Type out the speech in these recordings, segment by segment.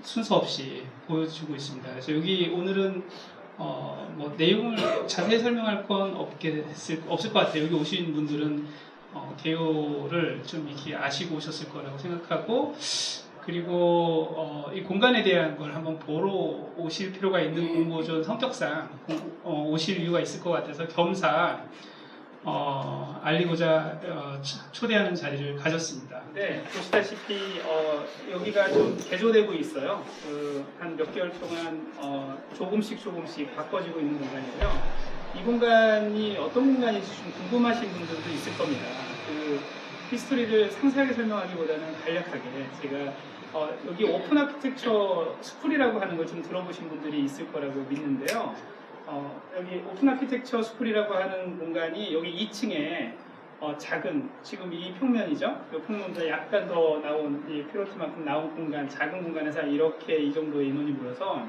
순서 없이 보여주고 있습니다. 그래서 여기 오늘은 뭐 내용을 자세히 설명할 건 없을 것 같아요. 여기 오신 분들은 개요를 좀 이렇게 아시고 오셨을 거라고 생각하고, 그리고 이 공간에 대한 걸 한번 보러 오실 필요가 있는 공모전 성격상 오실 이유가 있을 것 같아서 겸사 알리고자 초대하는 자리를 가졌습니다. 네, 보시다시피 여기가 좀 개조되고 있어요. 한 몇 개월 동안 조금씩 바꿔지고 있는 공간이고요. 이 공간이 어떤 공간인지 좀 궁금하신 분들도 있을 겁니다. 그 히스토리를 상세하게 설명하기보다는 간략하게 제가 여기 오픈 아키텍처 스쿨이라고 하는 걸 좀 들어보신 분들이 있을 거라고 믿는데요. 여기 오픈 아키텍처 스쿨이라고 하는 공간이 여기 2층에 작은, 지금 이 평면이죠. 이 평면보다 약간 더 나온, 이 피로트만큼 나온 공간, 작은 공간에서 이렇게 이 정도의 인원이 모여서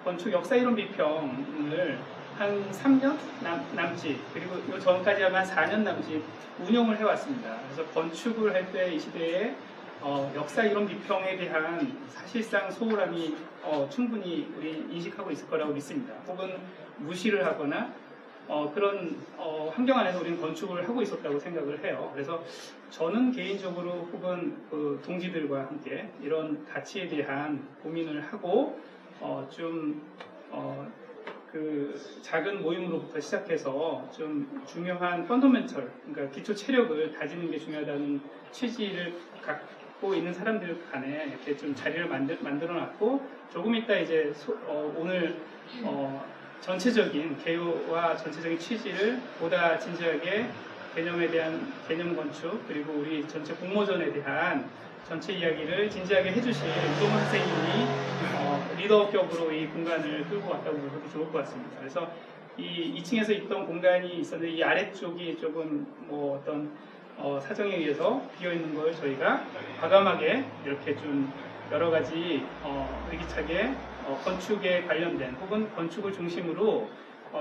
건축 역사 이론 비평을 한 3년 남짓, 그리고 이 전까지 하면 한 4년 남짓 운영을 해왔습니다. 그래서 건축을 할 때 이 시대에 역사 이론 비평에 대한 사실상 소홀함이 충분히 우리 인식하고 있을 거라고 믿습니다. 혹은 무시를 하거나 그런 환경 안에서 우리는 건축을 하고 있었다고 생각을 해요. 그래서 저는 개인적으로 혹은 그 동지들과 함께 이런 가치에 대한 고민을 하고 그 작은 모임으로부터 시작해서 좀 중요한 펀더멘털, 그러니까 기초 체력을 다지는 게 중요하다는 취지를 갖고 있는 사람들 간에 이렇게 좀 자리를 만들어놨고, 조금 이따 이제 오늘 전체적인 개요와 전체적인 취지를 보다 진지하게 개념에 대한 개념 건축, 그리고 우리 전체 공모전에 대한 전체 이야기를 진지하게 해주실 이동훈 선생님이 리더격으로 이 공간을 끌고 왔다고 보셔도 좋을 것 같습니다. 그래서 이 2층에서 있던 공간이 있었는데 이 아래쪽이 조금 뭐 어떤 사정에 의해서 비어 있는 걸 저희가 과감하게 이렇게 좀 여러 가지 의기차게 건축에 관련된 혹은 건축을 중심으로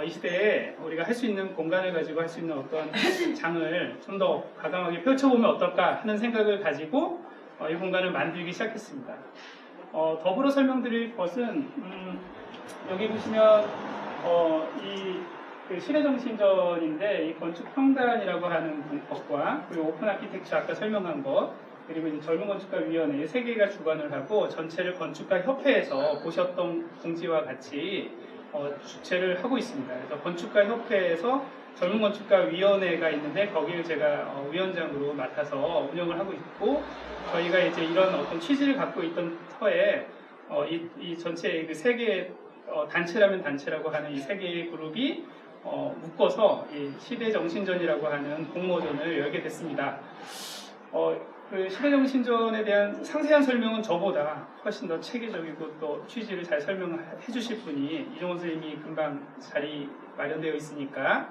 이 시대에 우리가 할 수 있는 공간을 가지고 할 수 있는 어떤 장을 좀 더 과감하게 펼쳐보면 어떨까 하는 생각을 가지고 이 공간을 만들기 시작했습니다. 더불어 설명드릴 것은 여기 보시면 그 시대정신전인데 이 건축평단이라고 하는 것과 그리고 오픈 아키텍처 아까 설명한 것, 그리고 이제 젊은 건축가위원회 3개가 주관을 하고 전체를 건축가 협회에서 보셨던 공지와 같이 주최를 하고 있습니다. 그래서 건축가 협회에서 젊은 건축가위원회가 있는데 거기를 제가 위원장으로 맡아서 운영을 하고 있고, 저희가 이제 이런 어떤 취지를 갖고 있던 터에 이 전체 그 3개의 단체라면 단체라고 하는 이 3개의 그룹이 묶어서 이 시대정신전이라고 하는 공모전을 열게 됐습니다. 그 시대정신전에 대한 상세한 설명은 저보다 훨씬 더 체계적이고 또 취지를 잘 설명해 주실 분이 이종원 선생님이 금방 자리 마련되어 있으니까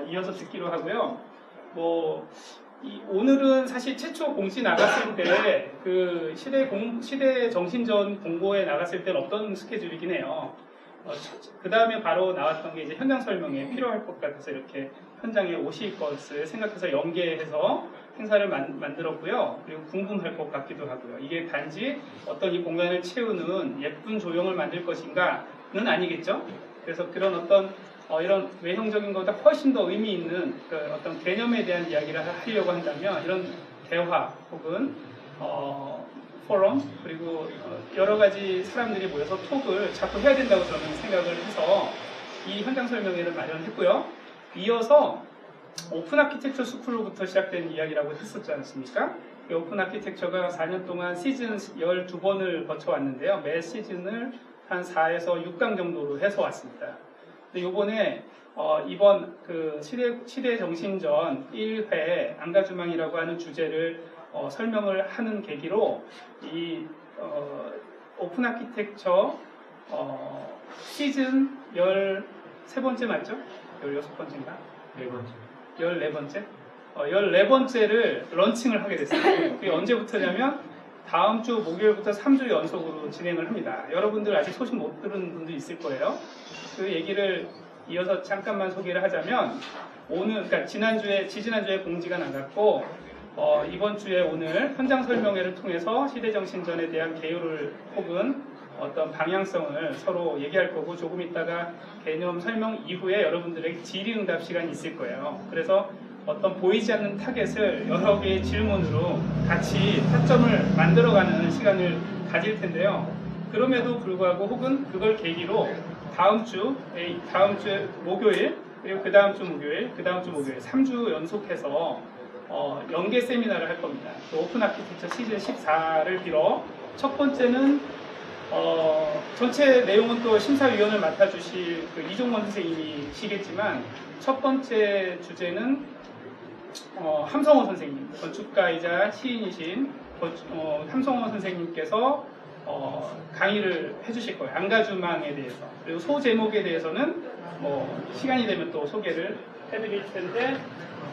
이어서 듣기로 하고요. 오늘은 사실 최초 공지 나갔을 때 그 시대정신전 공고에 나갔을 때는 없던 스케줄이긴 해요. 그 다음에 바로 나왔던 게 이제 현장 설명에 필요할 것 같아서 이렇게 현장에 오실 것을 생각해서 연계해서 행사를 만들었고요. 그리고 궁금할 것 같기도 하고요. 이게 단지 어떤 이 공간을 채우는 예쁜 조형을 만들 것인가는 아니겠죠. 그래서 그런 어떤 이런 외형적인 것보다 훨씬 더 의미 있는 그 어떤 개념에 대한 이야기를 하려고 한다면 이런 대화 혹은 포럼, 그리고 여러 가지 사람들이 모여서 톡을 자꾸 해야 된다고 저는 생각을 해서 이 현장 설명회를 마련했고요. 이어서 오픈 아키텍처 스쿨로부터 시작된 이야기라고 했었지 않습니까? 이 오픈 아키텍처가 4년 동안 시즌 12번을 거쳐왔는데요. 매 시즌을 한 4에서 6강 정도로 해서 왔습니다. 근데 요번에 이번 그 시대정신전 1회 안가주망이라고 하는 주제를 설명을 하는 계기로 이 오픈 아키텍처 시즌 13번째 맞죠? 16번째인가? 14번째? 14번째를 런칭을 하게 됐어요. 그게 언제부터냐면 다음 주 목요일부터 3주 연속으로 진행을 합니다. 여러분들 아직 소식 못 들은 분도 있을 거예요. 그 얘기를 이어서 잠깐만 소개를 하자면 오늘, 그러니까 지지난주에 공지가 나갔고 이번 주에 오늘 현장 설명회를 통해서 시대정신전에 대한 개요를 혹은 어떤 방향성을 서로 얘기할 거고 조금 있다가 개념 설명 이후에 여러분들에게 질의응답 시간이 있을 거예요. 그래서 어떤 보이지 않는 타겟을 여러 개의 질문으로 같이 타점을 만들어가는 시간을 가질 텐데요. 그럼에도 불구하고 혹은 그걸 계기로 다음 주 목요일 그리고 그 다음 주 목요일 3주 연속해서 연계 세미나를 할 겁니다. 오픈 아키텍처 시즌 14를 빌어 첫 번째는 전체 내용은 또 심사위원을 맡아주실 그 이종원 선생님이시겠지만 첫 번째 주제는 함성호 선생님, 건축가이자 시인이신 함성호 선생님께서 강의를 해주실 거예요. 안가주망에 대해서. 그리고 소 제목에 대해서는 시간이 되면 또 소개를 해드릴 텐데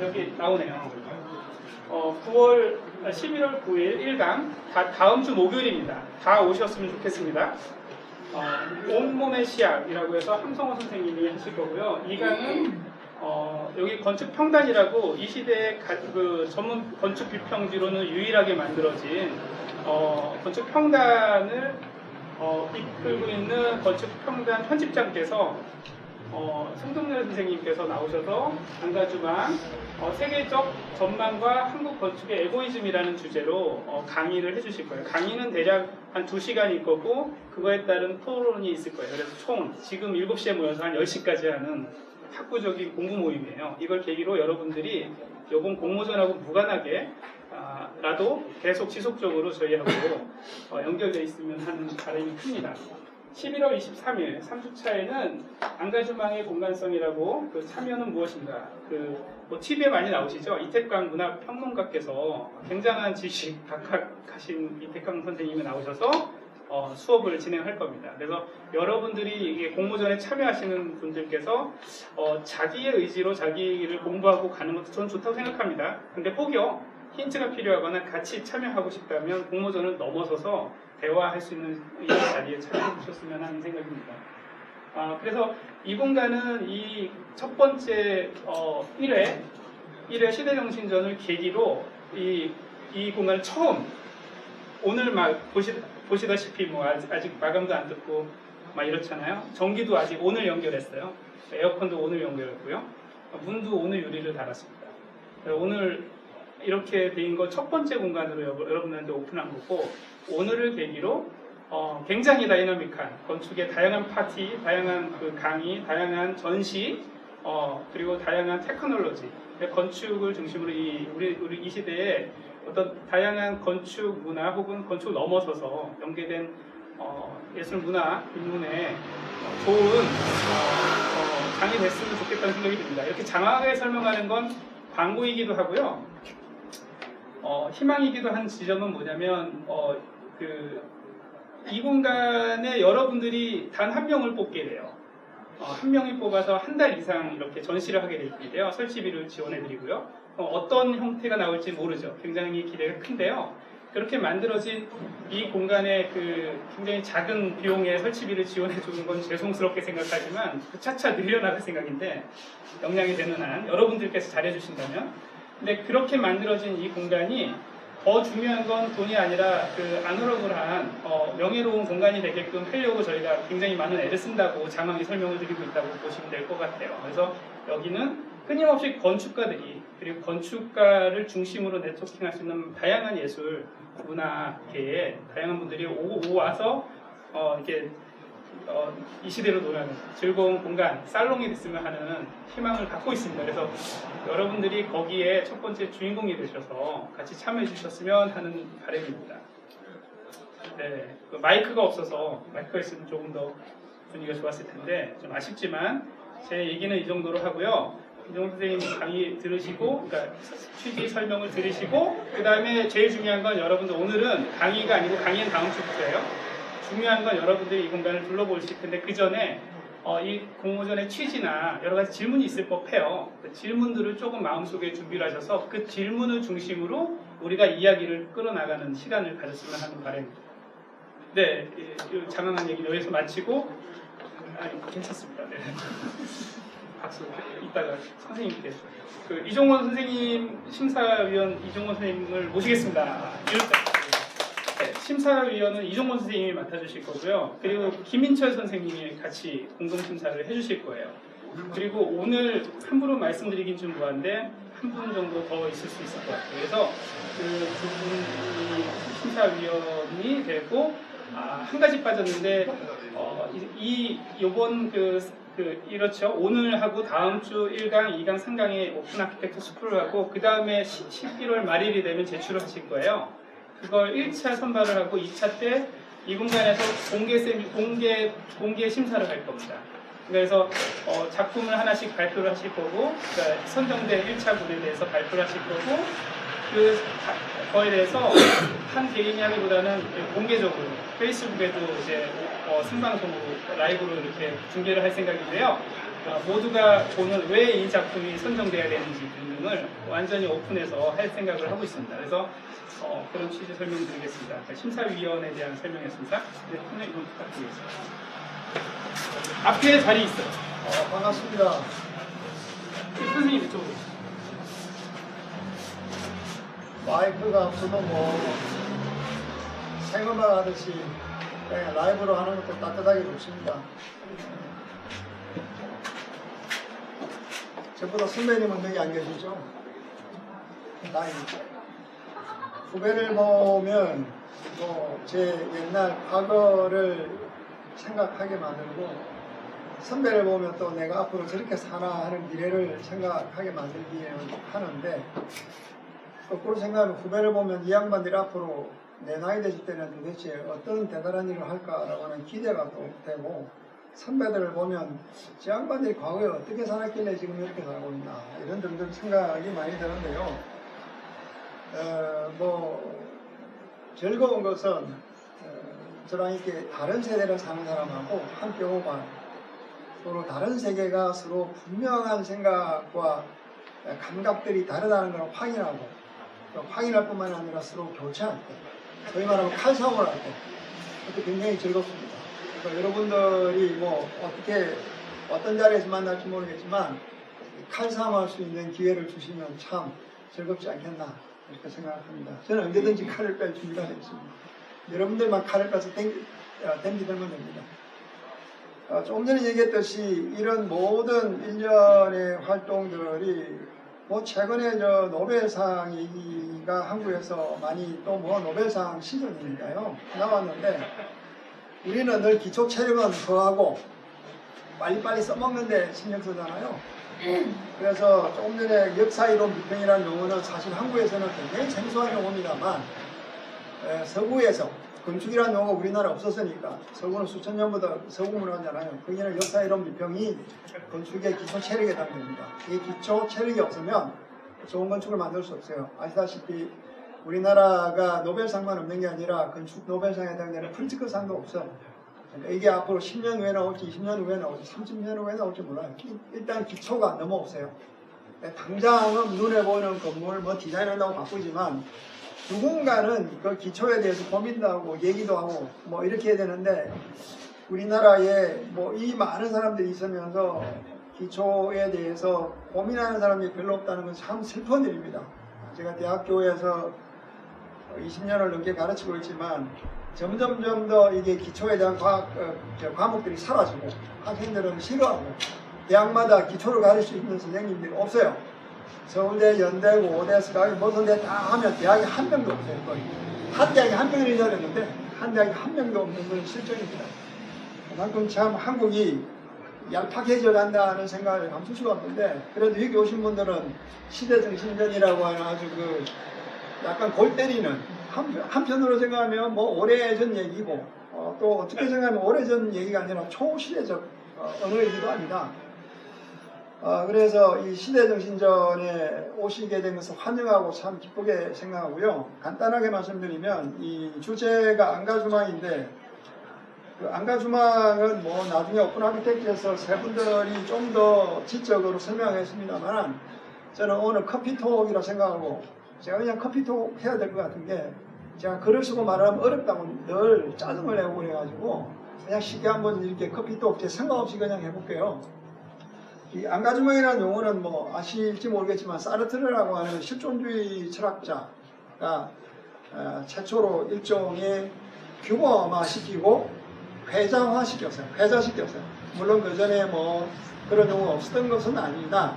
여기 나오네요. 11월 9일 1강 다음 주 목요일입니다. 다 오셨으면 좋겠습니다. 온몸의 시약이라고 해서 함성호 선생님이 하실 거고요. 2강은 여기 건축평단이라고 이 시대의 그 전문 건축 비평지로는 유일하게 만들어진 건축평단을 이끌고 있는 건축평단 편집장께서 송동열 선생님께서 나오셔서 안가주망 세계적 전망과 한국 건축의 에고이즘이라는 주제로 강의를 해주실 거예요. 강의는 대략 한 2시간일 거고 그거에 따른 토론이 있을 거예요. 그래서 총 지금 7시에 모여서 한 10시까지 하는 학구적인 공부 모임이에요. 이걸 계기로 여러분들이 요번 공모전하고 무관하게 라도 계속 지속적으로 저희하고 연결되어 있으면 하는 바람이 큽니다. 11월 23일 3주차에는 안가주망의 공간성이라고 그 참여는 무엇인가 TV에 많이 나오시죠? 이태강 문화평론가께서 굉장한 지식 각각하신 이태강 선생님이 나오셔서 수업을 진행할 겁니다. 그래서 여러분들이 이게 공모전에 참여하시는 분들께서 자기의 의지로 자기를 공부하고 가는 것도 저는 좋다고 생각합니다. 근데 혹여 힌트가 필요하거나 같이 참여하고 싶다면 공모전을 넘어서서 대화할 수 있는 이 자리에 참여해 주셨으면 하는 생각입니다. 그래서 이 공간은 이 첫 번째 1회 시대정신전을 계기로 이 공간을 처음 오늘 막 보시다시피 아직 마감도 안 듣고 막 이렇잖아요. 전기도 아직 오늘 연결했어요. 에어컨도 오늘 연결했고요. 문도 오늘 유리를 달았습니다. 오늘 이렇게 된 거 첫 번째 공간으로 여러분들한테 오픈한 거고 오늘을 계기로 굉장히 다이나믹한 건축의 다양한 파티, 다양한 그 강의, 다양한 전시 그리고 다양한 테크놀로지 건축을 중심으로 우리 이 시대에 어떤 다양한 건축 문화 혹은 건축을 넘어서서 연계된 예술 문화 인문에 좋은 장이 됐으면 좋겠다는 생각이 듭니다. 이렇게 장황하게 설명하는 건 광고이기도 하고요. 희망이기도 한 지점은 뭐냐면 이 공간에 여러분들이 단 한 명을 뽑게 돼요. 한 명이 뽑아서 한 달 이상 이렇게 전시를 하게 될 텐데요. 설치비를 지원해드리고요. 어떤 형태가 나올지 모르죠. 굉장히 기대가 큰데요. 그렇게 만들어진 이 공간에 굉장히 작은 비용의 설치비를 지원해주는 건 죄송스럽게 생각하지만 차차 늘려나갈 생각인데 역량이 되는 한 여러분들께서 잘해주신다면 근데 그렇게 만들어진 이 공간이 더 중요한 건 돈이 아니라 아날로그한 명예로운 공간이 되게끔 하려고 저희가 굉장히 많은 애를 쓴다고 장황히 설명을 드리고 있다고 보시면 될 것 같아요. 그래서 여기는 끊임없이 건축가들이 그리고 건축가를 중심으로 네트워킹할 수 있는 다양한 예술 문화계에 다양한 분들이 와서 이렇게 이 시대로 놀아는 즐거운 공간, 살롱이 됐으면 하는 희망을 갖고 있습니다. 그래서 여러분들이 거기에 첫 번째 주인공이 되셔서 같이 참여해 주셨으면 하는 바람입니다. 네, 마이크가 없어서 마이크가 있으면 조금 더 분위기가 좋았을 텐데 좀 아쉽지만 제 얘기는 이 정도로 하고요. 이종훈 선생님 강의 들으시고, 그러니까 취지 설명을 들으시고, 그 다음에 제일 중요한 건 여러분들 오늘은 강의가 아니고 강의는 다음 주부터예요. 중요한 건 여러분들이 이 공간을 둘러보실 텐데 그 전에 이 공모전의 취지나 여러 가지 질문이 있을 법해요. 그 질문들을 조금 마음속에 준비를 하셔서 그 질문을 중심으로 우리가 이야기를 끌어나가는 시간을 가졌으면 하는 바람입니다. 네, 장황한 얘기 여기서 마치고 괜찮습니다. 네. 박수 이따가 선생님께 이종원 선생님 심사위원 이종원 선생님을 모시겠습니다. 네. 심사위원은 이종건 선생님이 맡아주실 거고요. 그리고 김민철 선생님이 같이 공동심사를 해주실 거예요. 그리고 오늘 함부로 말씀드리긴 좀 뭐한데 한 분 정도 더 있을 수 있을 것 같아요. 그래서 그 두 분이 심사위원이 되고 한 가지 빠졌는데 요번 이렇죠. 오늘 하고 다음 주 1강, 2강, 3강에 오픈 아키텍처 스쿨을 하고 그 다음에 11월 말일이 되면 제출을 하실 거예요. 그걸 1차 선발을 하고 2차 때 이 공간에서 공개 심사를 할 겁니다. 그래서 작품을 하나씩 발표를 하실 거고, 그러니까 선정된 1차분에 대해서 발표를 하실 거고, 그거에 대해서 한 개인이 하기보다는 공개적으로 페이스북에도 이제 생방송으로 라이브로 이렇게 중계를 할 생각인데요. 모두가 오늘 왜 이 작품이 선정돼야 되는지 등등을 완전히 오픈해서 할 생각을 하고 있습니다. 그래서 그런 취지 설명드리겠습니다. 그러니까 심사위원에 대한 설명이었습니다. 네, 선생님 이건 부탁드리겠습니다. 앞에 자리 있어요. 반갑습니다. 선생님 이쪽으로. 마이크가 없으면 뭐 생음악 하듯이 그냥 라이브로 하는 것도 따뜻하게 좋습니다. 저보다 선배님은 여기 안 계시죠? 다행이죠. 후배를 보면 제 옛날 과거를 생각하게 만들고, 선배를 보면 또 내가 앞으로 저렇게 사나 하는 미래를 생각하게 만들기 하는데, 거꾸로 생각하면 후배를 보면 이 양반들이 앞으로 내 나이 됐을 때는 도대체 어떤 대단한 일을 할까라고 하는 기대가 또 되고, 선배들을 보면 저 양반들이 과거에 어떻게 살았길래 지금 이렇게 살고 있나 이런 등등 생각이 많이 드는데요. 즐거운 것은 저랑 이렇게 다른 세대를 사는 사람하고 함께 오고 서로 다른 세계가 서로 분명한 생각과 감각들이 다르다는 걸 확인하고, 또 확인할 뿐만 아니라 서로 교체할 때, 소위 말하면 칼싸움을 할 때, 그것도 굉장히 즐겁습니다. 그래서 여러분들이 어떤 자리에서 만날지 모르겠지만 칼싸움할 수 있는 기회를 주시면 참 즐겁지 않겠나 이렇게 생각합니다. 저는 언제든지 칼을 뺄 준비가 되어 있습니다. 여러분들만 칼을 빼서 댐비들면 됩니다. 조금 전에 얘기했듯이 이런 모든 일련의 활동들이 최근에 노벨상 얘기가 한국에서 많이 또 노벨상 시즌이니까요 나왔는데, 우리는 늘 기초 체력은 더하고 빨리빨리 써먹는데 신경 쓰잖아요. 그래서 조금 전에 역사이론 비평이라는 용어는 사실 한국에서는 굉장히 생소한 용어입니다만, 서구에서 건축이라는 용어가 우리나라 없었으니까, 서구는 수천 년부터 서구문을 하잖아요. 거기는 역사이론 비평이 건축의 기초 체력에 해당됩니다. 이 기초 체력이 없으면 좋은 건축을 만들 수 없어요. 아시다시피 우리나라가 노벨상만 없는 게 아니라 건축 노벨상에 해당되는 프리츠커상도 없어. 그러니까 이게 앞으로 10년 후에 나올지 20년 후에 나올지 30년 후에 나올지 몰라요. 일단 기초가 너무 없어요. 당장은 눈에 보이는 건물 디자인한다고 바꾸지만 누군가는 그 기초에 대해서 고민도 하고 얘기도 하고 이렇게 해야 되는데, 우리나라에 이 많은 사람들이 있으면서 기초에 대해서 고민하는 사람이 별로 없다는 건 참 슬픈 일입니다. 제가 대학교에서 20년을 넘게 가르치고 있지만 점점 더 이게 기초에 대한 과목들이 사라지고 학생들은 싫어하고, 대학마다 기초를 가르칠 수 있는 선생님들이 없어요. 서울대, 연대고, 오대스가 무슨 데 다 하면 대학에 한 명도 없어요. 거의. 한 대학에 한 명이 잘했는데 한 대학에 한 명도 없는 건 실정입니다. 그만큼 참 한국이 얄팍해져 간다는 생각을 감출 수가 없는데, 그래도 여기 오신 분들은 시대정신전이라고 하는 아주 약간 골 때리는, 한편으로 생각하면 오래전 얘기고, 또 어떻게 생각하면 오래전 얘기가 아니라 초시대적 언어이기도 합니다. 그래서 이 시대정신전에 오시게 된 것을 환영하고 참 기쁘게 생각하고요. 간단하게 말씀드리면 이 주제가 안가주망인데, 그 안가주망은 나중에 오픈 아키텍처에서 세 분들이 좀 더 지적으로 설명했습니다만, 저는 오늘 커피톡이라 생각하고, 제가 그냥 커피톡 해야 될 것 같은 게, 제가 글을 쓰고 말하면 어렵다고 늘 짜증을 내고 그래가지고 그냥 쉽게 한번 이렇게 커피톡 제 생각 없이 그냥 해볼게요. 이 안가주망이라는 용어는 아실지 모르겠지만 사르트르라고 하는 실존주의 철학자가 최초로 일종의 규모화시키고 회자시켰어요. 물론 그 전에 뭐 그런 경우가 없었던 것은 아니다.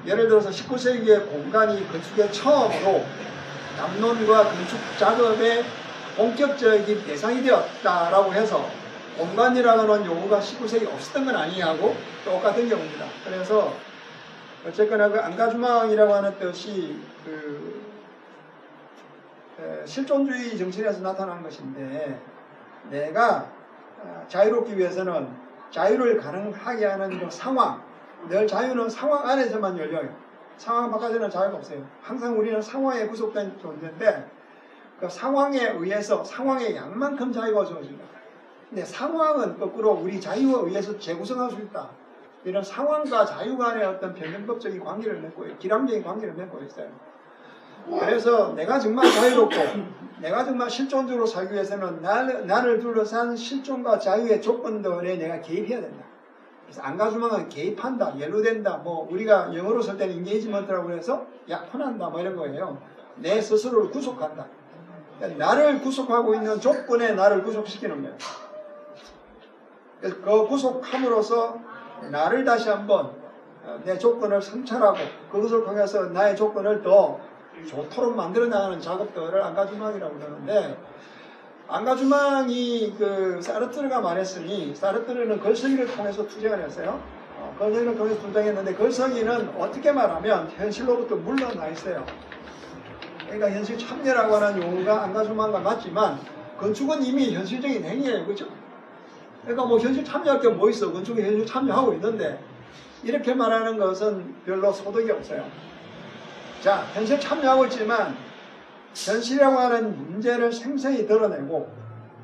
예를 들어서 19세기의 공간이 건축의 처음으로 담론과 건축 작업의 본격적인 대상이 되었다라고 해서 공간이라는 용어가 19세기 없었던 건 아니하고 똑같은 경우입니다. 그래서 어쨌거나 그 안가주망이라고 하는 뜻이 그 실존주의 정신에서 나타난 것인데, 내가 자유롭기 위해서는 자유를 가능하게 하는 그 상황, 늘 자유는 상황 안에서만 열려요. 상황 바깥에는 자유가 없어요. 항상 우리는 상황에 구속된 존재인데 그 상황에 의해서 상황의 양만큼 자유가 주어진다. 근데 상황은 거꾸로 우리 자유에 의해서 재구성할 수 있다. 이런 상황과 자유 간의 어떤 변경법적인 관계를 맺고 기량적인 관계를 맺고 있어요. 그래서 내가 정말 자유롭고 내가 정말 실존적으로 살기 위해서는 나를 둘러싼 실존과 자유의 조건들에 내가 개입해야 된다. 그래서 안가주망은 개입한다, 연루된다, 뭐 우리가 영어로 쓸 때는 인게이지먼트라고 해서 약혼한다 뭐 이런 거예요. 내 스스로를 구속한다. 그러니까 나를 구속하고 있는 조건에 나를 구속시키는 거예요. 그래서 그 구속함으로써 나를 다시 한번 내 조건을 성찰하고 그것을 통해서 나의 조건을 더 좋도록 만들어 나가는 작업들을 안가주망이라고 그러는데, 안가주망이 그 사르트르가 말했으니 사르트르는 걸성이를 통해서 투쟁을 했어요. 걸성이를 통해서 투쟁했는데 걸성이는 어떻게 말하면 현실로부터 물러나 있어요. 그러니까 현실 참여라고 하는 용어가 안가주망과 맞지만 건축은 이미 현실적인 행위예요. 그렇죠? 그러니까 뭐 현실 참여할 게 뭐 있어. 건축에 현실 참여하고 있는데 이렇게 말하는 것은 별로 소득이 없어요. 자, 현실 참여하고 있지만 현실이라고 하는 문제를 생생히 드러내고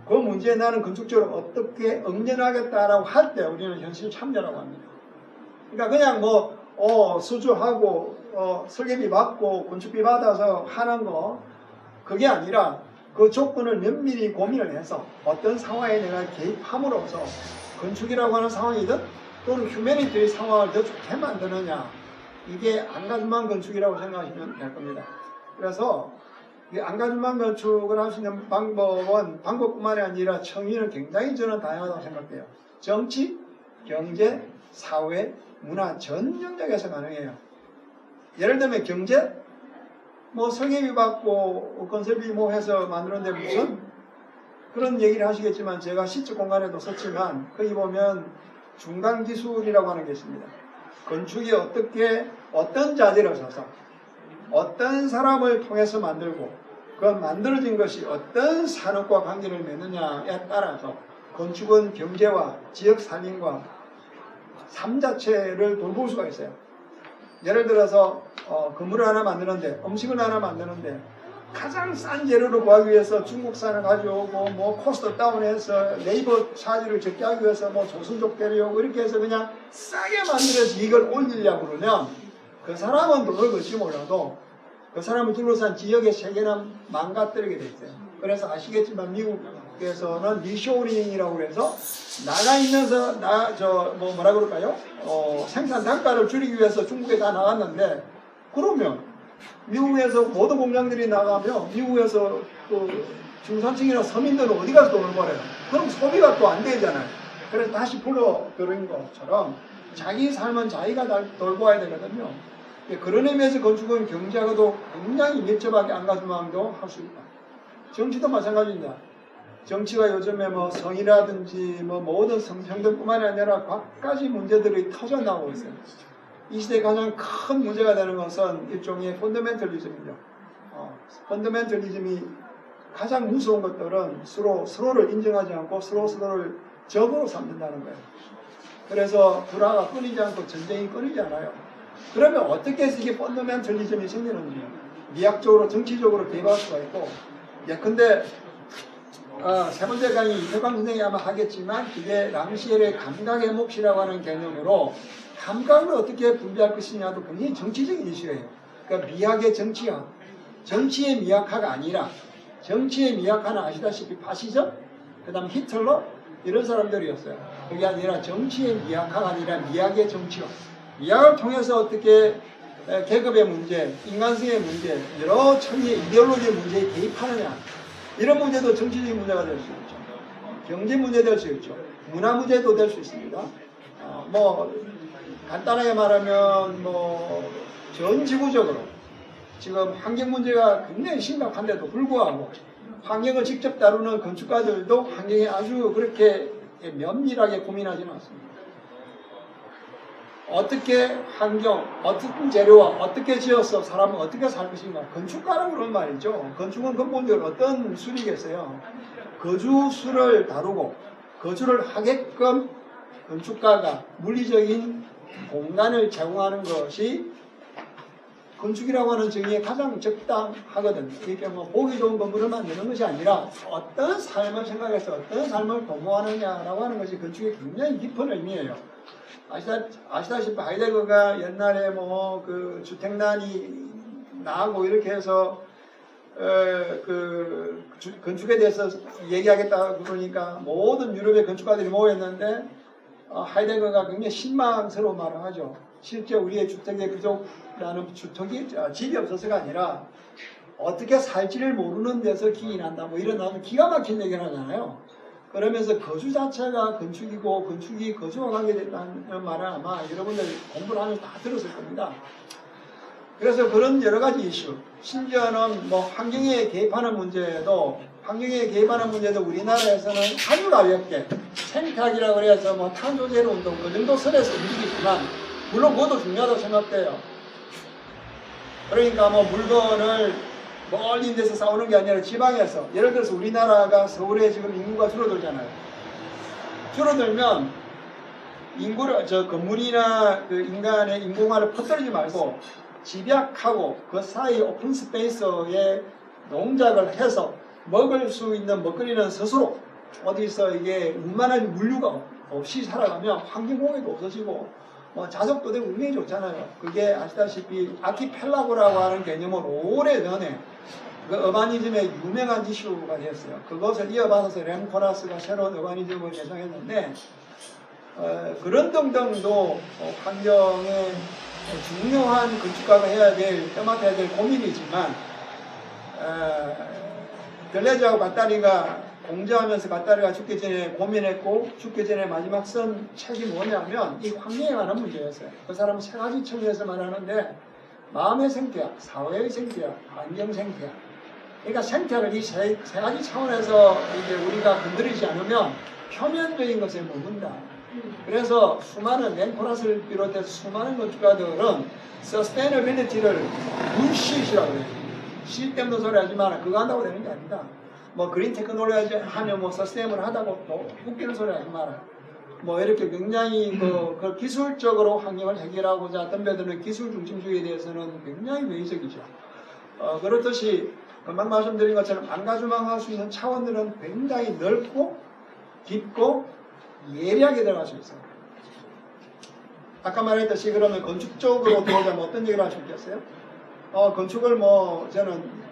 그 문제에 나는 건축적으로 어떻게 응연하겠다라고 할 때 우리는 현실 참여라고 합니다. 그러니까 그냥 뭐 수주하고 설계비 받고 건축비 받아서 하는 거 그게 아니라 그 조건을 면밀히 고민을 해서 어떤 상황에 내가 개입함으로써 건축이라고 하는 상황이든 또는 휴머니티의 상황을 더 좋게 만드느냐, 이게 안가주망 건축이라고 생각하시면 될 겁니다. 그래서 이 안가주망 건축을 할 수 있는 방법뿐만이 아니라 청위는 굉장히 저는 다양하다고 생각해요. 정치, 경제, 사회, 문화 전 영역에서 가능해요. 예를 들면 경제, 뭐 설계비 받고 건설비 뭐 해서 만드는데 무슨 그런 얘기를 하시겠지만 제가 시적 공간에도 썼지만 거기 보면 중간기술이라고 하는 게 있습니다. 건축이 어떻게 어떤 자재를 써서 어떤 사람을 통해서 만들고 그 만들어진 것이 어떤 산업과 관계를 맺느냐에 따라서 건축은 경제와 지역 살림과 삶 자체를 돌볼 수가 있어요. 예를 들어서 건물을 하나 만드는데, 음식을 하나 만드는데 가장 싼 재료를 구하기 위해서 중국산을 가져오고 뭐 코스트 다운해서 네이버 차지를 적게 하기 위해서 뭐 조선족 데려오고 이렇게 해서 그냥 싸게 만들어서 이걸 올리려고 그러면 그 사람은 돈을 벌지 몰라도 그 사람을 둘러싼 지역의 세계는 망가뜨리게 돼 있어요. 그래서 아시겠지만 미국에서는 리쇼링이라고 해서 나가 있면서 뭐라 그럴까요? 생산 단가를 줄이기 위해서 중국에 다 나갔는데, 그러면 미국에서 모든 공장들이 나가면 미국에서 그 중산층이나 서민들은 어디 가서 돈을 벌어요? 그럼 소비가 또 안 되잖아요. 그래서 다시 불러들인 것처럼 자기 삶은 자기가 돌봐야 되거든요. 그런 의미에서 건축은 경제하고도 굉장히 밀접하게 안가주망도 할 수 있다. 정치도 마찬가지입니다. 정치가 요즘에 뭐 성이라든지 뭐 모든 성평등뿐만이 아니라 각가지 문제들이 터져나오고 있어요. 이 시대의 가장 큰 문제가 되는 것은 일종의 펀더멘털리즘이죠. 펀더멘털리즘이 가장 무서운 것들은 서로를 인정하지 않고 서로를 적으로 삼는다는 거예요. 그래서 불화가 끊이지 않고 전쟁이 끊이지 않아요. 그러면 어떻게 해서 이게 펀더멘털리즘이 생기는지 미학적으로 정치적으로 개입할 수가 있고, 예컨대 세 번째 강의 이태광 선생이 아마 하겠지만 그게 랑시엘의 감각의 몫이라고 하는 개념으로 감각을 어떻게 분배할 것이냐도 굉장히 정치적인 이슈예요. 그러니까 미학의 정치학, 정치의 미학화가 아니라 정치의 미학화는 아시다시피 파시즘, 그 다음 히틀러 이런 사람들이었어요. 그게 아니라 정치의 미학화가 아니라 미학의 정치학, 미학을 통해서 어떻게 계급의 문제, 인간성의 문제, 여러 청의 이데올로기의 문제에 개입하느냐, 이런 문제도 정치적인 문제가 될 수 있죠. 경제 문제 될 수 있죠. 문화 문제도 될 수 있습니다. 뭐 간단하게 말하면 뭐 전 지구적으로 지금 환경 문제가 굉장히 심각한데도 불구하고 환경을 직접 다루는 건축가들도 환경에 아주 그렇게 면밀하게 고민하지는 않습니다. 어떻게 환경, 어떤 재료와 어떻게 지어서 사람은 어떻게 살 것인가. 건축가라고 그런 말이죠. 건축은 근본적으로 어떤 술이겠어요. 거주술을 다루고 거주를 하게끔 건축가가 물리적인 공간을 제공하는 것이 건축이라고 하는 정의에 가장 적당하거든. 그러니까 뭐 보기 좋은 건물을 만드는 것이 아니라 어떤 삶을 생각해서 어떤 삶을 도모하느냐라고 하는 것이 건축의 굉장히 깊은 의미예요. 아시다시피 하이데거가 옛날에 뭐 그 주택난이 나고 이렇게 해서 건축에 대해서 얘기하겠다 그러니까 모든 유럽의 건축가들이 모였는데 하이데거가 굉장히 실망스러운 말을 하죠. 실제 우리의 주택의 부족이라는 주택이 집이 없어서가 아니라 어떻게 살지를 모르는 데서 기인한다. 뭐 이런 아주 기가 막힌 얘기를 하잖아요. 그러면서 거주 자체가 건축이고 건축이 거주와 관계됐다는 말은 아마 여러분들 공부를 하면서 다 들었을 겁니다. 그래서 그런 여러 가지 이슈, 심지어는 뭐 환경에 개입하는 문제도 우리나라에서는 아주 가볍게 생태학이라고 해서 뭐 탄소 제로 운동 그 정도 선에서 움직이지만 물론 그것도 중요하다고 생각돼요. 그러니까 뭐 물건을 멀리 있는 데서 싸우는 게 아니라 지방에서, 예를 들어서 우리나라가 서울에 지금 인구가 줄어들잖아요. 줄어들면 인구를 건물이나 그 인간의 인공화를 퍼뜨리지 말고 집약하고 그 사이 오픈 스페이스에 농작을 해서 먹을 수 있는 먹거리는 스스로 어디서 이게 웬만한 물류가 없이 살아가면 환경공해도 없어지고 뭐 자석도 되고 굉장히 좋잖아요. 그게 아시다시피 아키펠라고라고 하는 개념을 오래전에 그 어바니즘의 유명한 이슈가 됐어요. 그것을 이어받아서 렘 코라스가 새로운 어바니즘을 개성했는데 그런 등등도 환경에 중요한 건축가가 맡아야 될 고민이지만 들레즈하고 갓다리가 공저하면서 갓다리가 죽기 전에 고민했고 죽기 전에 마지막 쓴 책이 뭐냐면 이 환경에 관한 문제였어요. 그 사람은 세 가지 층에서 말하는데 마음의 생태학, 사회의 생태학, 환경 생태학. 그러니까 생태학을 이 세 가지 차원에서 이제 우리가 건드리지 않으면 표면적인 것에 머문다. 그래서 수많은 랭코라스를 비롯해서 수많은 건축가들은 서스테이너빌리티를 물시시라고 해요. 시 때문에 소리 하지 마라. 그거 한다고 되는 게 아니다. 뭐 그린 테크놀로지 하면 뭐 서스테이너블 하다고 또 웃기는 소리 하지 마라. 뭐 이렇게 굉장히 그 기술적으로 환경을 해결하고자 덤벼드는 기술 중심주의에 대해서는 굉장히 외의적이죠. 그렇듯이 금방 말씀드린 것처럼 안가주망할 수 있는 차원들은 굉장히 넓고 깊고 예리하게 들어갈 수 있어요. 아까 말했듯이 그러면 건축적으로 들어오자면 어떤 얘기를 할 수 있겠어요? 건축을 뭐 저는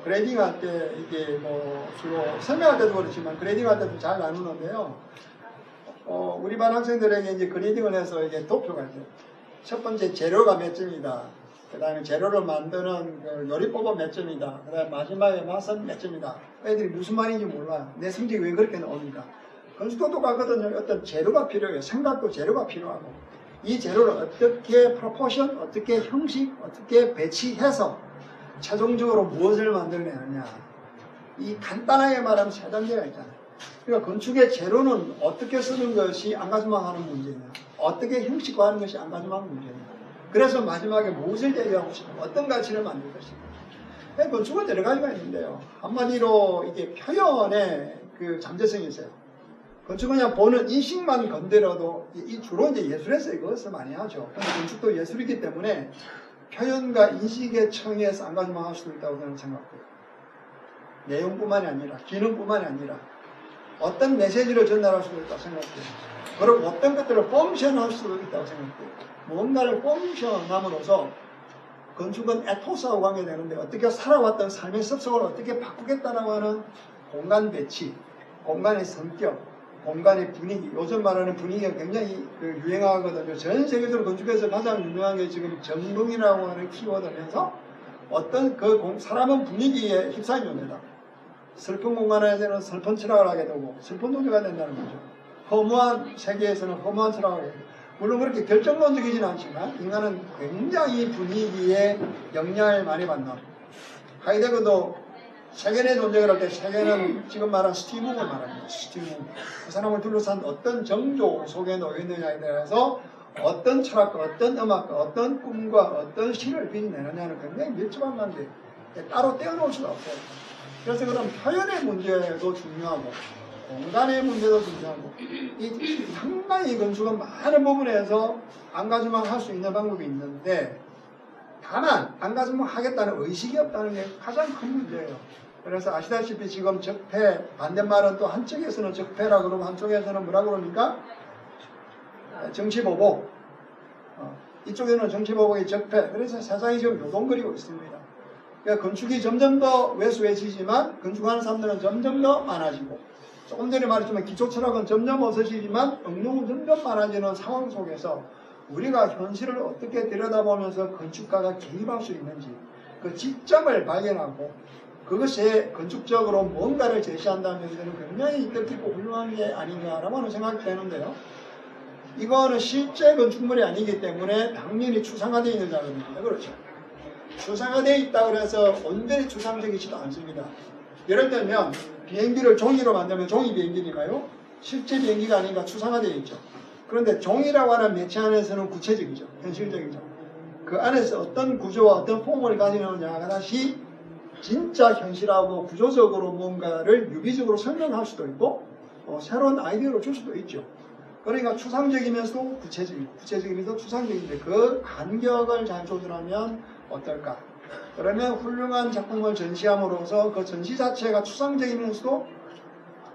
그레이딩 할 때 이게 뭐 주로 설명할 때도 그렇지만 그레이딩 할 때도 잘 나누는데요. 우리 반 학생들에게 이제 그레이딩을 해서 이게 도표가 있어요. 첫 번째 재료가 몇 점이다. 그 다음에 재료를 만드는 그 요리법은 몇 점이다. 그 다음에 마지막에 맛은 몇 점이다. 애들이 무슨 말인지 몰라. 내 성적이 왜 그렇게 나옵니까? 건축도 똑같거든요. 어떤 재료가 필요해요. 생각도 재료가 필요하고. 이 재료를 어떻게 프로포션, 어떻게 형식, 어떻게 배치해서 최종적으로 무엇을 만들어내느냐. 이 간단하게 말하면 세 단계가 있잖아요. 그러니까 건축의 재료는 어떻게 쓰는 것이 안가주망하는 문제냐. 어떻게 형식화하는 것이 안가주망하는 문제냐. 그래서 마지막에 무엇을 제기하고 싶고 어떤 가치를 만들 것인가. 건축은 여러 가지가 있는데요. 한마디로 이게 표현의 그 잠재성이 있어요. 건축은 그냥 보는 인식만 건드려도 주로 이제 예술에서 이것을 많이 하죠. 근데 건축도 예술이기 때문에 표현과 인식의 청에서 안가주망할 수도 있다고 저는 생각해요. 내용뿐만이 아니라 기능뿐만이 아니라 어떤 메시지를 전달할 수도 있다고 생각해요. 그리고 어떤 것들을 펑션할 수도 있다고 생각해요. 뭔가를 펑션함으로써 건축은 에토스하고 관계되는데 어떻게 살아왔던 삶의 습성을 어떻게 바꾸겠다라고 하는 공간 배치, 공간의 성격, 공간의 분위기, 요즘 말하는 분위기가 굉장히 유행하거든요. 전 세계적으로 건축에서 가장 유명한 게 지금 정동이라고 하는 키워드면서 어떤 사람은 분위기에 휩싸인 존재다. 슬픈 공간에서는 슬픈 철학을 하게 되고 슬픈 존재가 된다는 거죠. 허무한 세계에서는 허무한 철학을 하게 되고, 물론 그렇게 결정론적이지는 않지만 인간은 굉장히 분위기에 영향을 많이 받는, 하이데거도 세계의 존재를 할 때 세계는 지금 말한 스티무를 말합니다. 스티무. 그 사람을 둘러싼 어떤 정조 속에 놓여 있느냐에 대해서 어떤 철학과 어떤 음악과 어떤 꿈과 어떤 시를 빛내느냐는 굉장히 밀접한 관계. 따로 떼어놓을 수가 없어요. 그래서 그런 표현의 문제도 중요하고 공간의 문제도 중요하고 이 상당히 건축은 많은 부분에서 안가주망 할 수 있는 방법이 있는데 다만 안가주망 하겠다는 의식이 없다는 게 가장 큰 문제예요. 그래서 아시다시피 지금 적폐, 반대말은 또 한쪽에서는 적폐라 그러고 한쪽에서는 뭐라 그러니까 정치보복, 이쪽에는 정치보복이 적폐. 그래서 세상이 지금 요동거리고 있습니다. 그러니까 건축이 점점 더 왜소해지지만 건축하는 사람들은 점점 더 많아지고, 조금 전에 말했지만 기초철학은 점점 없어지지만 응용은 점점 많아지는 상황 속에서 우리가 현실을 어떻게 들여다보면서 건축가가 개입할 수 있는지 그 지점을 발견하고 그것이 건축적으로 뭔가를 제시한다면 저는 굉장히 뜻깊고 훌륭한 게 아닌가라고 하는 생각이 되는데요. 이거는 실제 건축물이 아니기 때문에 당연히 추상화되어 있는 작업입니다. 그렇죠. 추상화되어 있다고 해서 온전히 추상적이지도 않습니다. 예를 들면 비행기를 종이로 만들면 종이 비행기니까요. 실제 비행기가 아니니까 추상화되어 있죠. 그런데 종이라고 하는 매체 안에서는 구체적이죠. 현실적이죠. 그 안에서 어떤 구조와 어떤 폼을 가지느냐가 다시 진짜 현실하고 구조적으로 뭔가를 유기적으로 설명할 수도 있고 새로운 아이디어를 줄 수도 있죠. 그러니까 추상적이면서도 구체적이고 구체적이면서도 추상적인데 그 간격을 잘 조절하면 어떨까? 그러면 훌륭한 작품을 전시함으로써 그 전시 자체가 추상적이면서도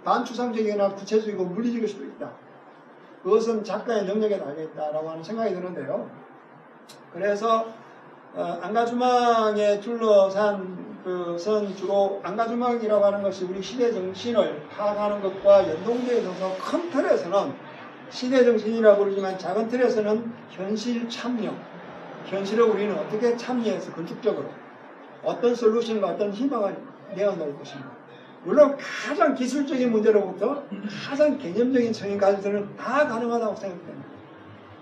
반추상적이거나 구체적이고 물리적일 수도 있다. 그것은 작가의 능력에 달려있다라고 하는 생각이 드는데요. 그래서 안가주망에 둘러싼 그것은 주로 안가주망이라고 하는 것이 우리 시대 정신을 파악하는 것과 연동되어 있어서 큰 틀에서는 시대 정신이라고 부르지만 작은 틀에서는 현실 참여, 현실을 우리는 어떻게 참여해서 건축적으로 어떤 솔루션과 어떤 희망을 내어놓을 것인가. 물론 가장 기술적인 문제로부터 가장 개념적인層까지는 다 가능하다고 생각됩니다.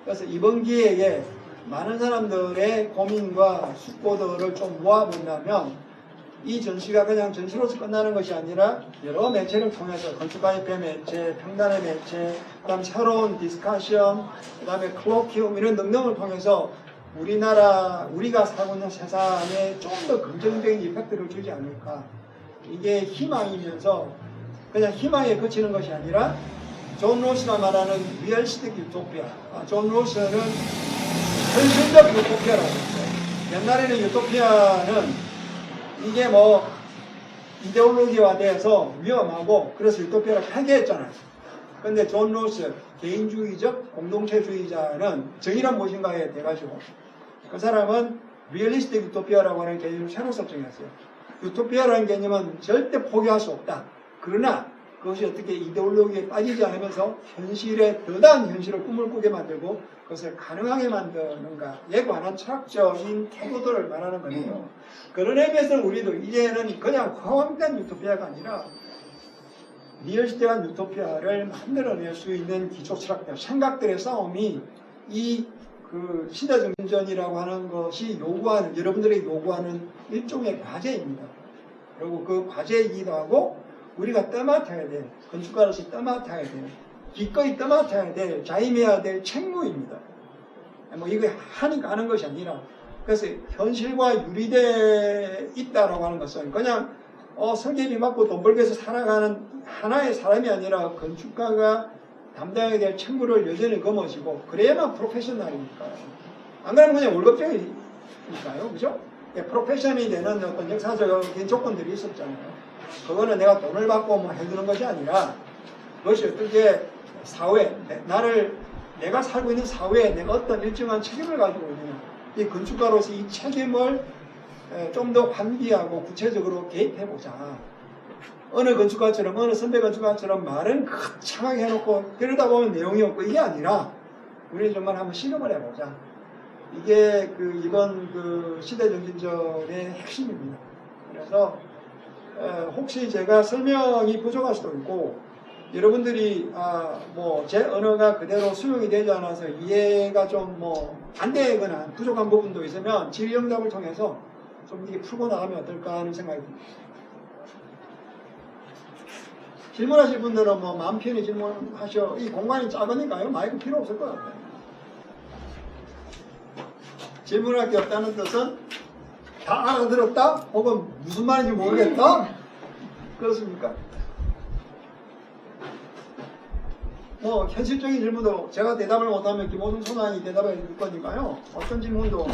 그래서 이번 기회에 많은 사람들의 고민과 숙고들을 좀 모아본다면 이 전시가 그냥 전시로서 끝나는 것이 아니라 여러 매체를 통해서 건축가협회 매체, 평단의 매체, 그 다음 새로운 디스커션, 그 다음에 콜로키움 이런 등등을 통해서 우리가 살고 있는 세상에 좀 더 긍정적인 이펙트를 주지 않을까. 이게 희망이면서 그냥 희망에 그치는 것이 아니라 존 로스가 말하는 리얼리스틱 유토피아. 존 로스는 현실적 유토피아라고 했어요. 옛날에는 유토피아는 이게 뭐 이데올로기화돼서 위험하고 그래서 유토피아를 폐기했잖아요. 근데 존 로스 개인주의적 공동체주의자는 정의란 무엇인가에 돼가지고 그 사람은 리얼리스틱 유토피아라고 하는 개념을 새로 설정했어요. 유토피아라는 개념은 절대 포기할 수 없다. 그러나 그것이 어떻게 이데올로기에 빠지지 않으면서 현실에 더 나은 현실을 꿈을 꾸게 만들고 그것을 가능하게 만드는가에 관한 철학적인 태도들을 말하는 거예요. 그런 의미에서 우리도 이제는 그냥 허황된 유토피아가 아니라 리얼시티한 유토피아를 만들어낼 수 있는 기초철학들, 생각들의 싸움이 그 시대정전이라고 하는 것이 여러분들이 요구하는 일종의 과제입니다. 그리고 그 과제이기도 하고 우리가 떠맡아야 될, 건축가로서 떠맡아야 될, 기꺼이 떠맡아야 될, 자임해야 될 책무입니다. 뭐 이거 하니까 하는 것이 아니라 그래서 현실과 유리되어 있다라고 하는 것은 그냥 성격이 맞고 돈 벌기 위해서 살아가는 하나의 사람이 아니라 건축가가 담당해야 될 책무를 여전히 거머쥐고 그래야만 프로페셔널이니까요. 안 그러면 그냥 월급쟁이니까요. 그죠? 프로페셔널이 되는 어떤 역사적인 조건들이 있었잖아요. 그거는 내가 돈을 받고 뭐 해주는 것이 아니라 그것이 어떻게 사회, 내가 살고 있는 사회에 내가 어떤 일정한 책임을 가지고 있느냐. 이 건축가로서 이 책임을 좀 더 환기하고 구체적으로 개입해보자. 어느 건축가처럼 어느 선배 건축가처럼 말은 거창하게 해놓고 그러다 보면 내용이 없고 이게 아니라 우리 정말 한번 실험을 해보자. 이게 이번 시대정신전의 핵심입니다. 그래서 혹시 제가 설명이 부족할 수도 있고 여러분들이 제 언어가 그대로 수용이 되지 않아서 이해가 좀 안 되거나 부족한 부분도 있으면 질의응답을 통해서 좀 이게 풀고 나가면 어떨까 하는 생각이 듭니다. 질문하실 분들은 마음 편히 질문하셔. 이 공간이 작으니까요. 마이크 필요 없을 것 같아요. 질문할 게 없다는 뜻은 다 알아들었다? 혹은 무슨 말인지 모르겠다? 그렇습니까? 현실적인 질문도 제가 대답을 못하면 김호중 소장이 대답해 줄 거니까요. 어떤 질문도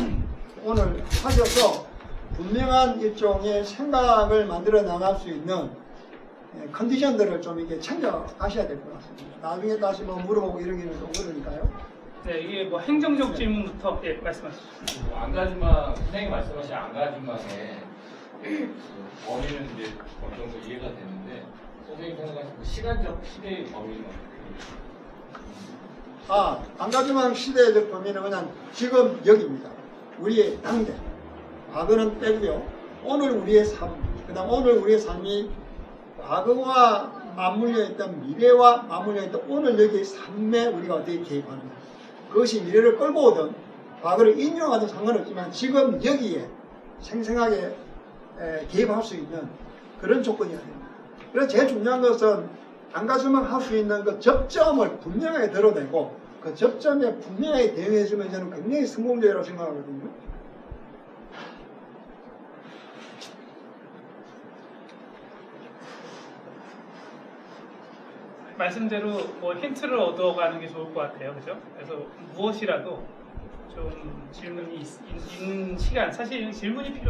오늘 하셔서 분명한 일종의 생각을 만들어 나갈 수 있는 컨디션들을 좀 이렇게 챙겨가셔야 될 것 같습니다. 나중에 다시 물어보고 이러기는 좀 어려우니까요. 네, 이게 행정적 질문부터 말씀하시죠. 안가지망 선생님 말씀하신 안가지망의 범위는 이제 어느 정도 이해가 되는데 선생님 생각하시는 시간적 시대의 범위는 어떻게? 안가지망 시대적 범위는 그냥 지금 여기입니다. 우리의 당대. 과거는 빼고요. 오늘 우리의 삶, 그다음 오늘 우리의 삶이 과거와 맞물려 있던 미래와 맞물려 있던 오늘 여기의 삶에 우리가 어떻게 개입하는가. 그것이 미래를 끌고 오든 과거를 인용하든 상관없지만 지금 여기에 생생하게 개입할 수 있는 그런 조건이어야 됩니다. 그래서 제일 중요한 것은 안가지망 할 수 있는 그 접점을 분명하게 드러내고 그 접점에 분명하게 대응해주면 저는 굉장히 성공적이라고 생각하거든요. 말씀대로 힌트를 얻어가는 게 좋을 것 같아요. 그죠? 그래서 무엇이라도 좀 질문이 있는 시간, 사실 질문이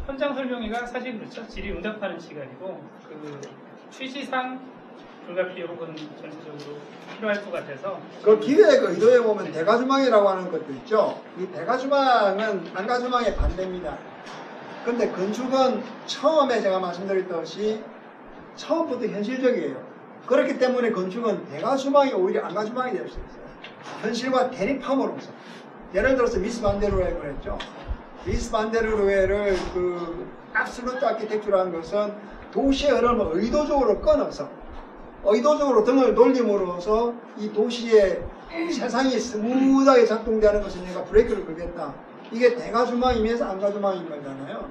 현장 설명회가 사실 그렇죠. 질의응답하는 시간이고 취지상 불가피해 혹은 전체적으로 필요할 것 같아서 그 기획 의도에 보면 대가주망이라고 하는 것도 있죠. 이 대가주망은 안가주망의 반대입니다. 근데 건축은 처음에 제가 말씀드렸듯이 처음부터 현실적이에요. 그렇기 때문에 건축은 대가주망이 오히려 안가주망이 될 수 있어요. 현실과 대립함으로써. 예를 들어서 미스 반데르로에를 했죠. 미스 반데르로에를 압솔루트 아키텍처라는 것은 도시의 흐름을 의도적으로 끊어서 의도적으로 등을 돌림으로써 이 도시의 세상이 스무드하게 작동되는 것을 내가 브레이크를 걸겠다. 이게 대가주망이면서 안가주망인 거잖아요.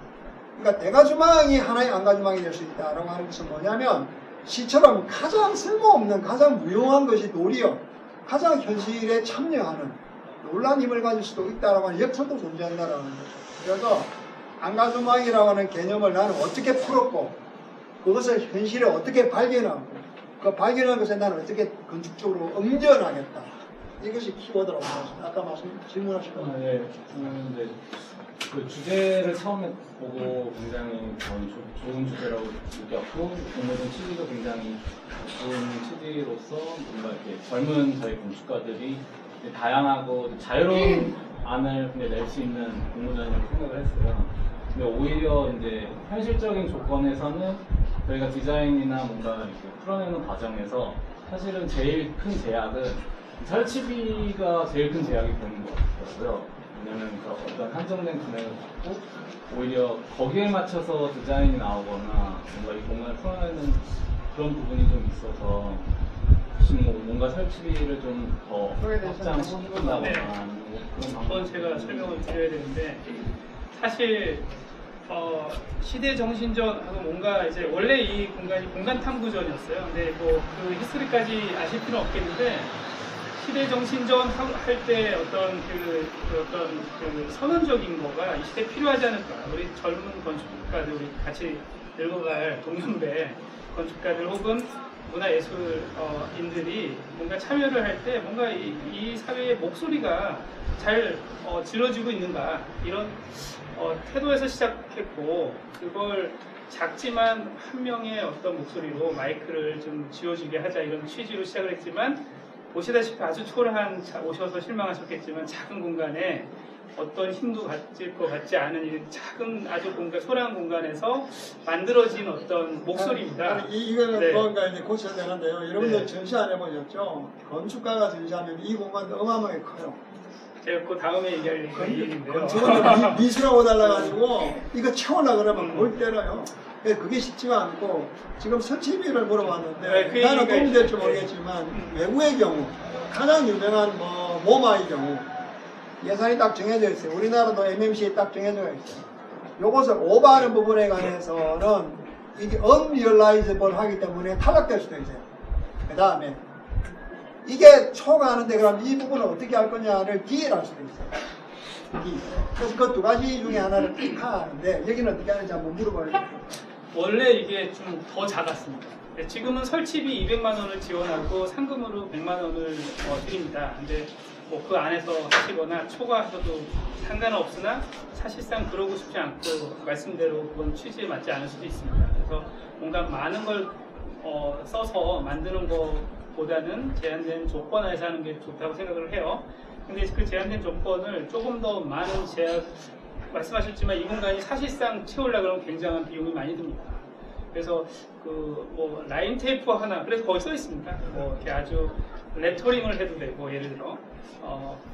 그러니까 대가주망이 하나의 안가주망이 될 수 있다라고 하는 것은 뭐냐면 시처럼 가장 쓸모없는 가장 무용한 것이 도리어 가장 현실에 참여하는 놀란 힘을 가질 수도 있다라고 하는 역설도 존재한다라는 거죠. 그래서 안가주망이라고 하는 개념을 나는 어떻게 풀었고 그것을 현실에 어떻게 발견하고 그 발견한 것에 나는 어떻게 건축적으로 옮겨나겠다. 이것이 키워드라고 생각합니다. 아까 질문하신 거. 네. 이제 그 주제를 처음에 보고 굉장히 좋은 주제라고 느꼈고 공모전 취지도 굉장히 좋은 취지로서 뭔가 이렇게 젊은 저희 건축가들이 다양하고 자유로운 안을 낼 수 있는 공모전이라고 생각을 했어요. 근데 오히려 이제 현실적인 조건에서는 저희가 디자인이나 뭔가 이렇게 풀어내는 과정에서 사실은 제일 큰 제약은 설치비가 제일 큰 제약이 되는 것 같아요. 왜냐면 어떤 한정된 금액을 받고 오히려 거기에 맞춰서 디자인이 나오거나 뭔가 이 공간을 풀어내는 그런 부분이 좀 있어서 혹시 뭔가 설치비를 좀 더 확장시킨다거나 네. 그런 한번 제가 설명을 드려야 되는데 사실 시대 정신전하고 뭔가 이제 원래 이 공간이 공간 탐구전이었어요. 근데 그 히스토리까지 아실 필요는 없겠는데 시대 정신전 할 때 어떤 선언적인 거가 이 시대에 필요하지 않을까. 우리 젊은 건축가들 우리 같이 늙어갈 동년배 건축가들 혹은 문화예술인들이 뭔가 참여를 할 때 뭔가 이 사회의 목소리가 잘 질러지고 있는가 이런 태도에서 시작했고 그걸 작지만 한 명의 어떤 목소리로 마이크를 좀 쥐어주게 하자 이런 취지로 시작을 했지만 보시다시피 아주 초라한 오셔서 실망하셨겠지만 작은 공간에 어떤 힘도 가질 것 같지 않은 이 작은 아주 소량한 공간에서 만들어진 어떤 목소리입니다. 이거는 네. 뭔가 이제 고쳐야 되는데요. 여러분들 네. 전시 안 해보셨죠? 건축가가 전시하면 이 공간도 어마어마하게 커요. 제가 그 다음에 얘기할 얘기인데요. 건축은 미술하고 달라가지고 이거 채우려 그러면 뭘 때려요. 그게 쉽지가 않고 지금 설치비를 물어봤는데 네, 그 나는 얘기가 도움이 될지 있- 모르겠지만 외국의 경우 가장 유명한 뭐 모마의 경우 예산이 딱 정해져 있어요. 우리나라도 MMC에 딱 정해져 있어요. 요것을 오버하는 부분에 관해서는 이게 unrealizable 하기 때문에 탈락될 수도 있어요. 그 다음에 이게 초과하는데 그럼 이 부분을 어떻게 할 거냐를 D를 할 수도 있어요. D. 그래서 그 두 가지 중에 하나를 택하는데 여기는 어떻게 하는지 한번 물어봐요. 원래 이게 좀 더 작았습니다. 네, 지금은 설치비 200만 원을 지원하고 상금으로 100만 원을 드립니다. 근데 뭐 그 안에서 하시거나 초과하셔도 상관은 없으나 사실상 그러고 싶지 않고 말씀대로 그건 취지에 맞지 않을 수도 있습니다. 그래서 뭔가 많은 걸 써서 만드는 것보다는 제한된 조건 하에서 하는 게 좋다고 생각을 해요. 근데 그 제한된 조건을 조금 더 많은 말씀하셨지만 이 공간이 사실상 채우려고 그러면 굉장한 비용이 많이 듭니다. 그래서 그 뭐 라인 테이프 하나, 그래서 거기 써 있습니다. 뭐 이렇게 아주 레터링을 해도 되고, 예를 들어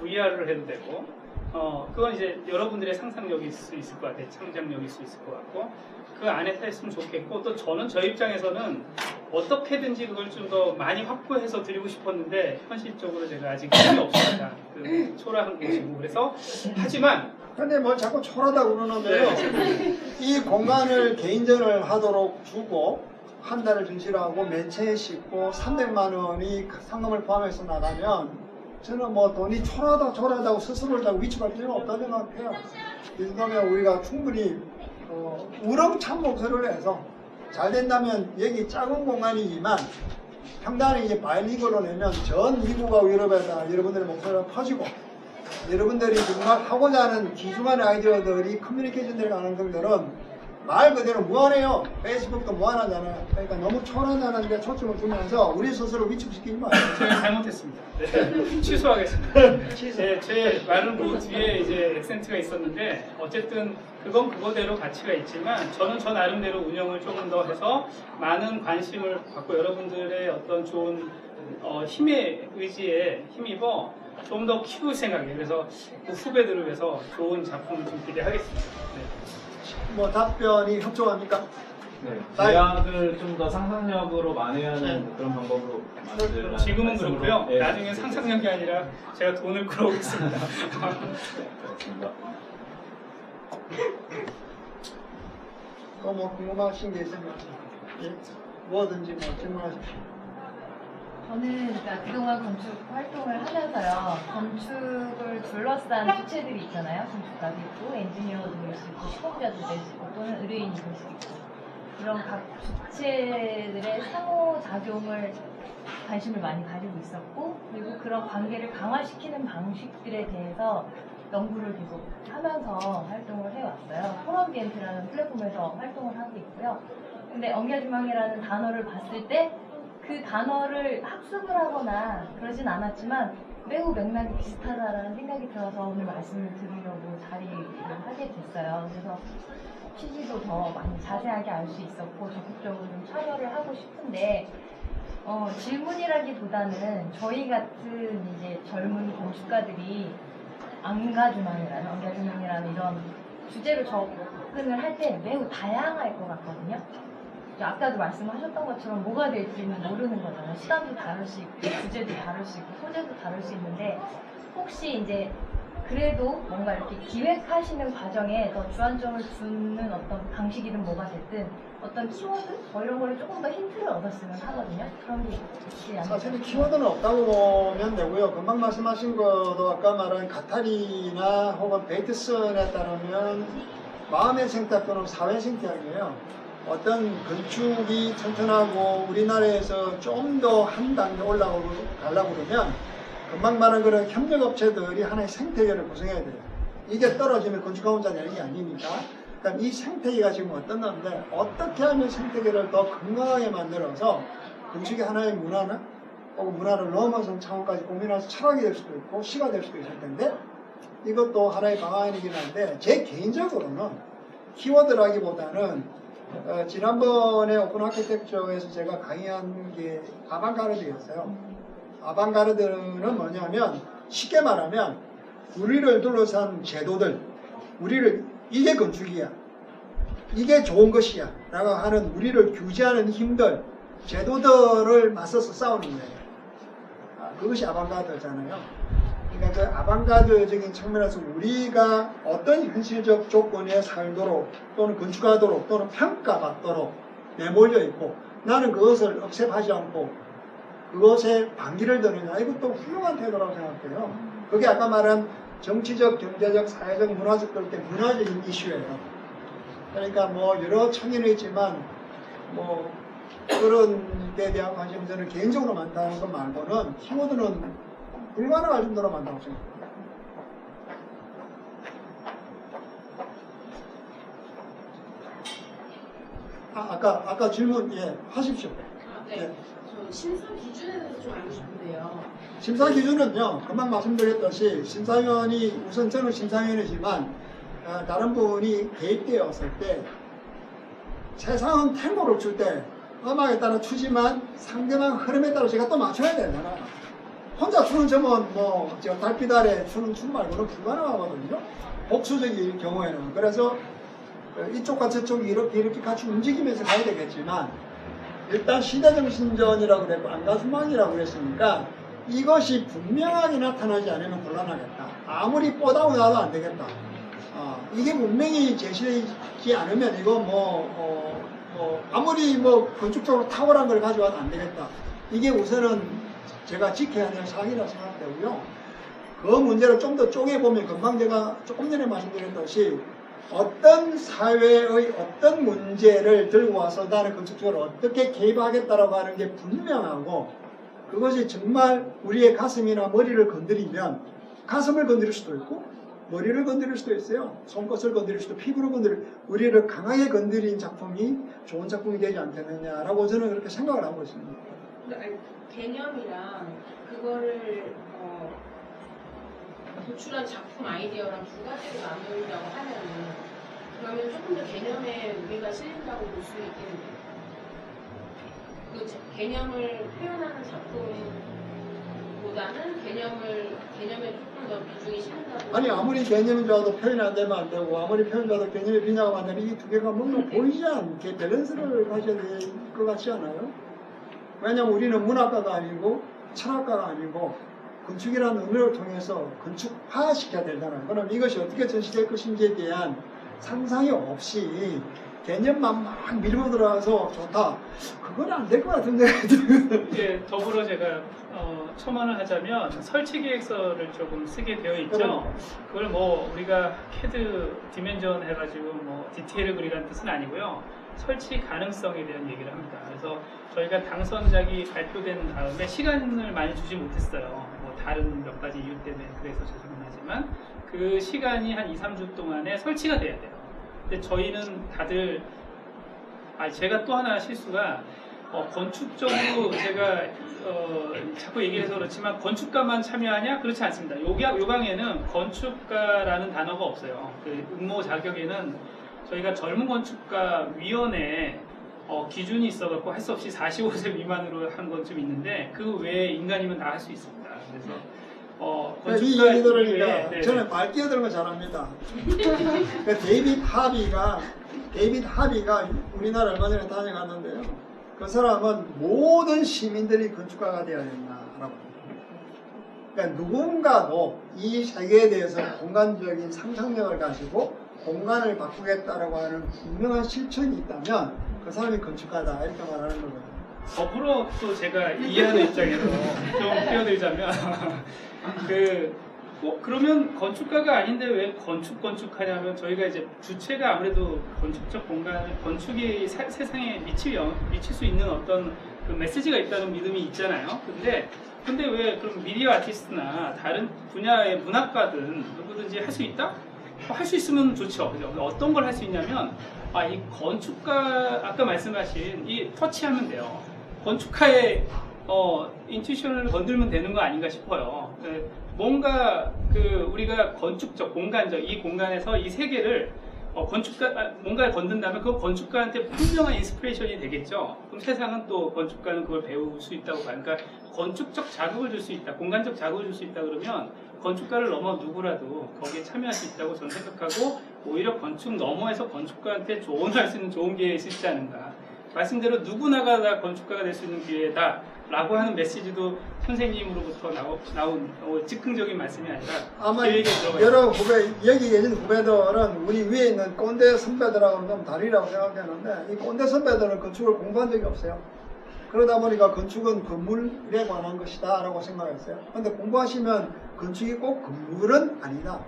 VR을 해도 되고, 그건 이제 여러분들의 상상력일 수 있을 것 같아요. 창작력일 수 있을 것 같고, 그 안에 다 있으면 좋겠고, 또 저는 저 입장에서는 어떻게든지 그걸 좀 더 많이 확보해서 드리고 싶었는데 현실적으로 제가 아직 힘이 없습니다. 그 초라한 곳이고, 그래서 하지만 근데 뭐 자꾸 초라하다고 그러는데요. 이 공간을 개인전을 하도록 주고 한 달을 전시를 하고 매체에 싣고 300만 원이 상금을 포함해서 나가면 저는 뭐 돈이 초라하다고 스스로를 다 위축할 필요가 없다고 생각해요. 이 정도면 우리가 충분히 우렁찬 목소리를 해서 잘 된다면 여기 작은 공간이지만 평단을 이제 바이링구로 내면 전 미국과 유럽에다 여러분들의 목소리가 퍼지고 여러분들이 정말 하고자 하는 귀중한 아이디어들이 커뮤니케이션들이 가는 것들은 말 그대로 무한해요. 페이스북도 무한하잖아요. 그러니까 너무 초라하다는 데 초점을 두면서 우리 스스로 위축시키지 마요. 제가 잘못했습니다. 네, 취소하겠습니다. 네, 제 말은 그 뒤에 이제 액센트가 있었는데 어쨌든 그건 그거대로 가치가 있지만 저는 저 나름대로 운영을 조금 더 해서 많은 관심을 받고 여러분들의 어떤 좋은 힘의 의지에 힘입어 좀 더 키울 생각이에요. 그래서 그 후배들을 위해서 좋은 작품을 좀 기대하겠습니다. 네. 뭐 답변이 협조합니까? 네, 제약을 좀 더 상상력으로 만회하는 그런 방법으로 만들라는 지금은 말씀으로. 그렇고요. 네, 나중에 상상력이 아니라 제가 돈을 끌어오겠습니다. 그렇습니다. 또 뭐 궁금하신 게 있으면 예? 뭐든지 뭐 질문하십시오. 저는 그러니까 그동안 건축 활동을 하면서요, 건축을 둘러싼 주체들이 있잖아요. 건축가도 있고, 엔지니어도 될 수 있고, 시공자도 될 수 있고, 또는 의뢰인이 될 수 있고, 그런 각 주체들의 상호작용을 관심을 많이 가지고 있었고, 그리고 그런 관계를 강화시키는 방식들에 대해서 연구를 계속 하면서 활동을 해왔어요. 홈엄비엔트라는 플랫폼에서 활동을 하고 있고요. 근데 엉겨주망이라는 단어를 봤을 때 그 단어를 학습을 하거나 그러진 않았지만 매우 맥락이 비슷하다라는 생각이 들어서 오늘 말씀을 드리려고 자리를 하게 됐어요. 그래서 취지도 더 많이 자세하게 알 수 있었고 적극적으로 좀 참여를 하고 싶은데 질문이라기보다는 저희 같은 이제 젊은 건축가들이 앙가주망이라는 엉겨주망이라는 이런 주제로 접근을 할 때 매우 다양할 것 같거든요. 아까도 말씀하셨던 것처럼 뭐가 될지는 모르는 거잖아요. 시간도 다를 수 있고, 주제도 다를 수 있고, 소재도 다를 수 있는데, 혹시 이제 그래도 뭔가 이렇게 기획하시는 과정에 더 주안점을 두는 어떤 방식이든 뭐가 됐든, 어떤 키워드? 뭐 이런 거를 조금 더 힌트를 얻었으면 하거든요. 그런 게 혹시 안 사실 키워드는 없다고 보면 되고요. 금방 말씀하신 것도 아까 말한 가타리나 혹은 베이트슨에 따르면 마음의 생태 또는 사회 생태학이에요. 어떤 건축이 튼튼하고 우리나라에서 좀 더 한 단계 올라가려고 그러면 금방 말한 그런 협력업체들이 하나의 생태계를 구성해야 돼요. 이게 떨어지면 건축가 혼자 되는 게 아니니까. 그럼 이 생태계가 지금 어떤 건데 어떻게 하면 생태계를 더 건강하게 만들어서 건축이 하나의 문화나 혹은 문화를 넘어선 차원까지 고민해서 철학이 될 수도 있고 시가 될 수도 있을 텐데 이것도 하나의 방안이긴 한데 제 개인적으로는 키워드라기보다는 지난번에 오픈 아키텍처에서 제가 강의한 게 아방가르드였어요. 아방가르드는 뭐냐면 쉽게 말하면 우리를 둘러싼 제도들, 우리를 이게 건축이야, 이게 좋은 것이야 라고 하는 우리를 규제하는 힘들, 제도들을 맞서서 싸우는 거예요. 그것이 아방가르드잖아요. 그러니까 그 아방가르드적인 측면에서 우리가 어떤 현실적 조건에 살도록 또는 건축하도록 또는 평가받도록 내몰려 있고 나는 그것을 억셉하지 않고 그것에 반기를 드느냐, 이것도 훌륭한 태도라고 생각해요. 그게 아까 말한 정치적, 경제적, 사회적, 문화적 때 문화적인 이슈예요. 그러니까 뭐 여러 청년이 있지만 뭐 그런 데 대한 관심이 저는 개인적으로 많다는 것 말고는 키워드는 불가능할 정도로 많다고 생각합니다. 아까 질문 하십시오. 네. 예. 저 심사 기준에 대해서 좀 알고 싶은데요. 심사 기준은요, 금방 말씀드렸듯이 심사위원이 우선 저는 심사위원이지만 다른 분이 개입되었을 때 세상은 탱고를 출 때 음악에 따라 추지만 상대방 흐름에 따라 제가 또 맞춰야 되잖아. 혼자 추는 점은 뭐 달빛 아래 추는 춤 말고는 불가능하거든요. 복수적인 경우에는. 그래서 이쪽과 저쪽이 이렇게 같이 움직이면서 가야 되겠지만 일단 시대정신전이라고 그랬고 안가수망이라고 그랬으니까 이것이 분명하게 나타나지 않으면 곤란하겠다. 아무리 뽀다고 나도 안 되겠다. 이게 분명히 제시되지 않으면 이거 아무리 건축적으로 탁월한 걸 가져와도 안 되겠다. 이게 우선은 제가 지켜야 될 사항이라고 생각되고요. 그 문제를 좀 더 쪼개보면 금방 제가 조금 전에 말씀드렸듯이 어떤 사회의 어떤 문제를 들고 와서 나는 건축적으로 어떻게 개입하겠다라고 하는 게 분명하고 그것이 정말 우리의 가슴이나 머리를 건드리면 가슴을 건드릴 수도 있고 머리를 건드릴 수도 있어요. 손끝을 건드릴 수도, 피부를 우리를 강하게 건드린 작품이 좋은 작품이 되지 않겠느냐라고 저는 그렇게 생각을 하고 있습니다. 개념이랑 그거를 도출한 작품 아이디어랑 두 가지로 나눈다고 하면은 그러면 조금 더 개념에 우리가 실린다고 볼 수 있겠는데 그 개념을 표현하는 작품보다는 개념에 조금 더 비중이 실린다고. 아니 아무리 개념인 줄 알아도 표현이 안 되면 안 되고 아무리 표현인 줄 알아도 개념이 빈약하면 안 되는 이 두 개가 뭔가 보이지 않게 밸런스를 가져야 될 것 같지 않아요? 왜냐하면 우리는 문학가가 아니고 철학가가 아니고 건축이라는 의미를 통해서 건축화시켜야 되잖아요. 그럼 이것이 어떻게 전시될 것인지에 대한 상상이 없이 개념만 막 밀고 들어가서 좋다. 그건 안 될 것 같은데. 이제 더불어 제가 첨언을 하자면 설치 계획서를 조금 쓰게 되어 있죠. 그걸 뭐 우리가 캐드 디멘전 해가지고 뭐 디테일을 그리라는 뜻은 아니고요. 설치 가능성에 대한 얘기를 합니다. 그래서 저희가 당선작이 발표된 다음에 시간을 많이 주지 못했어요. 뭐 다른 몇 가지 이유 때문에 그래서 죄송은 하지만 그 시간이 한 2, 3주 동안에 설치가 돼야 돼요. 근데 저희는 다들 제가 또 하나 실수가 건축적으로 제가 자꾸 얘기해서 그렇지만 건축가만 참여하냐? 그렇지 않습니다. 요 강에는 건축가라는 단어가 없어요. 그 응모 자격에는 저희가 젊은 건축가 위원회 기준이 있어갖고 할 수 없이 45세 미만으로 한 건 좀 있는데 그 외에 인간이면 다 할 수 있습니다. 그래서 이 건축가 얘기 이외에 들으니까 저는 말 끼어드는 거 잘합니다. 그 데이빗 하비가 우리나라 얼마 전에 다녀갔는데요. 그 사람은 모든 시민들이 건축가가 되어야 된다라고. 그러니까 누군가도 이 세계에 대해서 공간적인 상상력을 가지고 공간을 바꾸겠다라고 하는 분명한 실천이 있다면 그 사람이 건축가다 이렇게 말하는 거거든요. 더불어 또 제가 이해하는 입장에서 좀 끼어들자면 그러면 건축가가 아닌데 왜 건축하냐면 저희가 이제 주체가 아무래도 건축적 공간을 건축이 세상에 미칠 수 있는 어떤 그 메시지가 있다는 믿음이 있잖아요. 근데 왜 그럼 미디어 아티스트나 다른 분야의 문학가든 누구든지 할 수 있다? 할 수 있으면 좋죠. 그죠? 어떤 걸 할 수 있냐면 이 건축가 아까 말씀하신 이 터치하면 돼요. 건축가의 인투이션을 건들면 되는 거 아닌가 싶어요. 뭔가 우리가 건축적, 공간적 이 공간에서 이 세계를 뭔가를 건든다면 그 건축가한테 분명한 인스피레이션이 되겠죠. 그럼 세상은 또 건축가는 그걸 배울 수 있다고 봐요. 그러니까 건축적 자극을 줄 수 있다, 공간적 자극을 줄 수 있다 그러면 건축가를 넘어 누구라도 거기에 참여할 수 있다고 저는 생각하고 오히려 건축 너머에서 건축가한테 조언할 수 있는 좋은 기회가 있지 않은가. 말씀대로 누구나가 다 건축가가 될 수 있는 기회다 라고 하는 메시지도 선생님으로부터 나온 즉흥적인 말씀이 아니라 아마 계획에 들어가 여러 후배, 여기 계신 후배들은 우리 위에 있는 꼰대 선배들하고는 좀 다르다고 생각하는데 이 꼰대 선배들은 건축을 공부한 적이 없어요. 그러다 보니까 건축은 건물에 관한 것이다 라고 생각했어요. 그런데 공부하시면 건축이 꼭 건물은 아니다.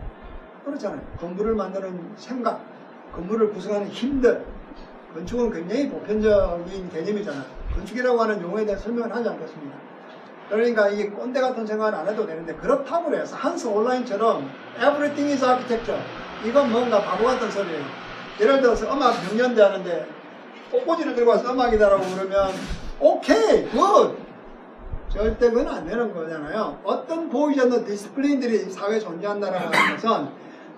그렇잖아요. 건물을 만드는 생각, 건물을 구성하는 힘들, 건축은 굉장히 보편적인 개념이잖아요. 건축이라고 하는 용어에 대해 설명을 하지 않겠습니다. 그러니까 이 꼰대 같은 생각은 안 해도 되는데 그렇다고 해서 한스 온라인처럼 everything is architecture 이건 뭔가 바보 같은 소리예요. 예를 들어서 음악 명년대 하는데 꽃꽂이를 들고 와서 음악이다라고 그러면 오케이 굿 절대 그건 안 되는 거잖아요. 어떤 보이지 않는 디스플린들이 사회에 존재한다는 것은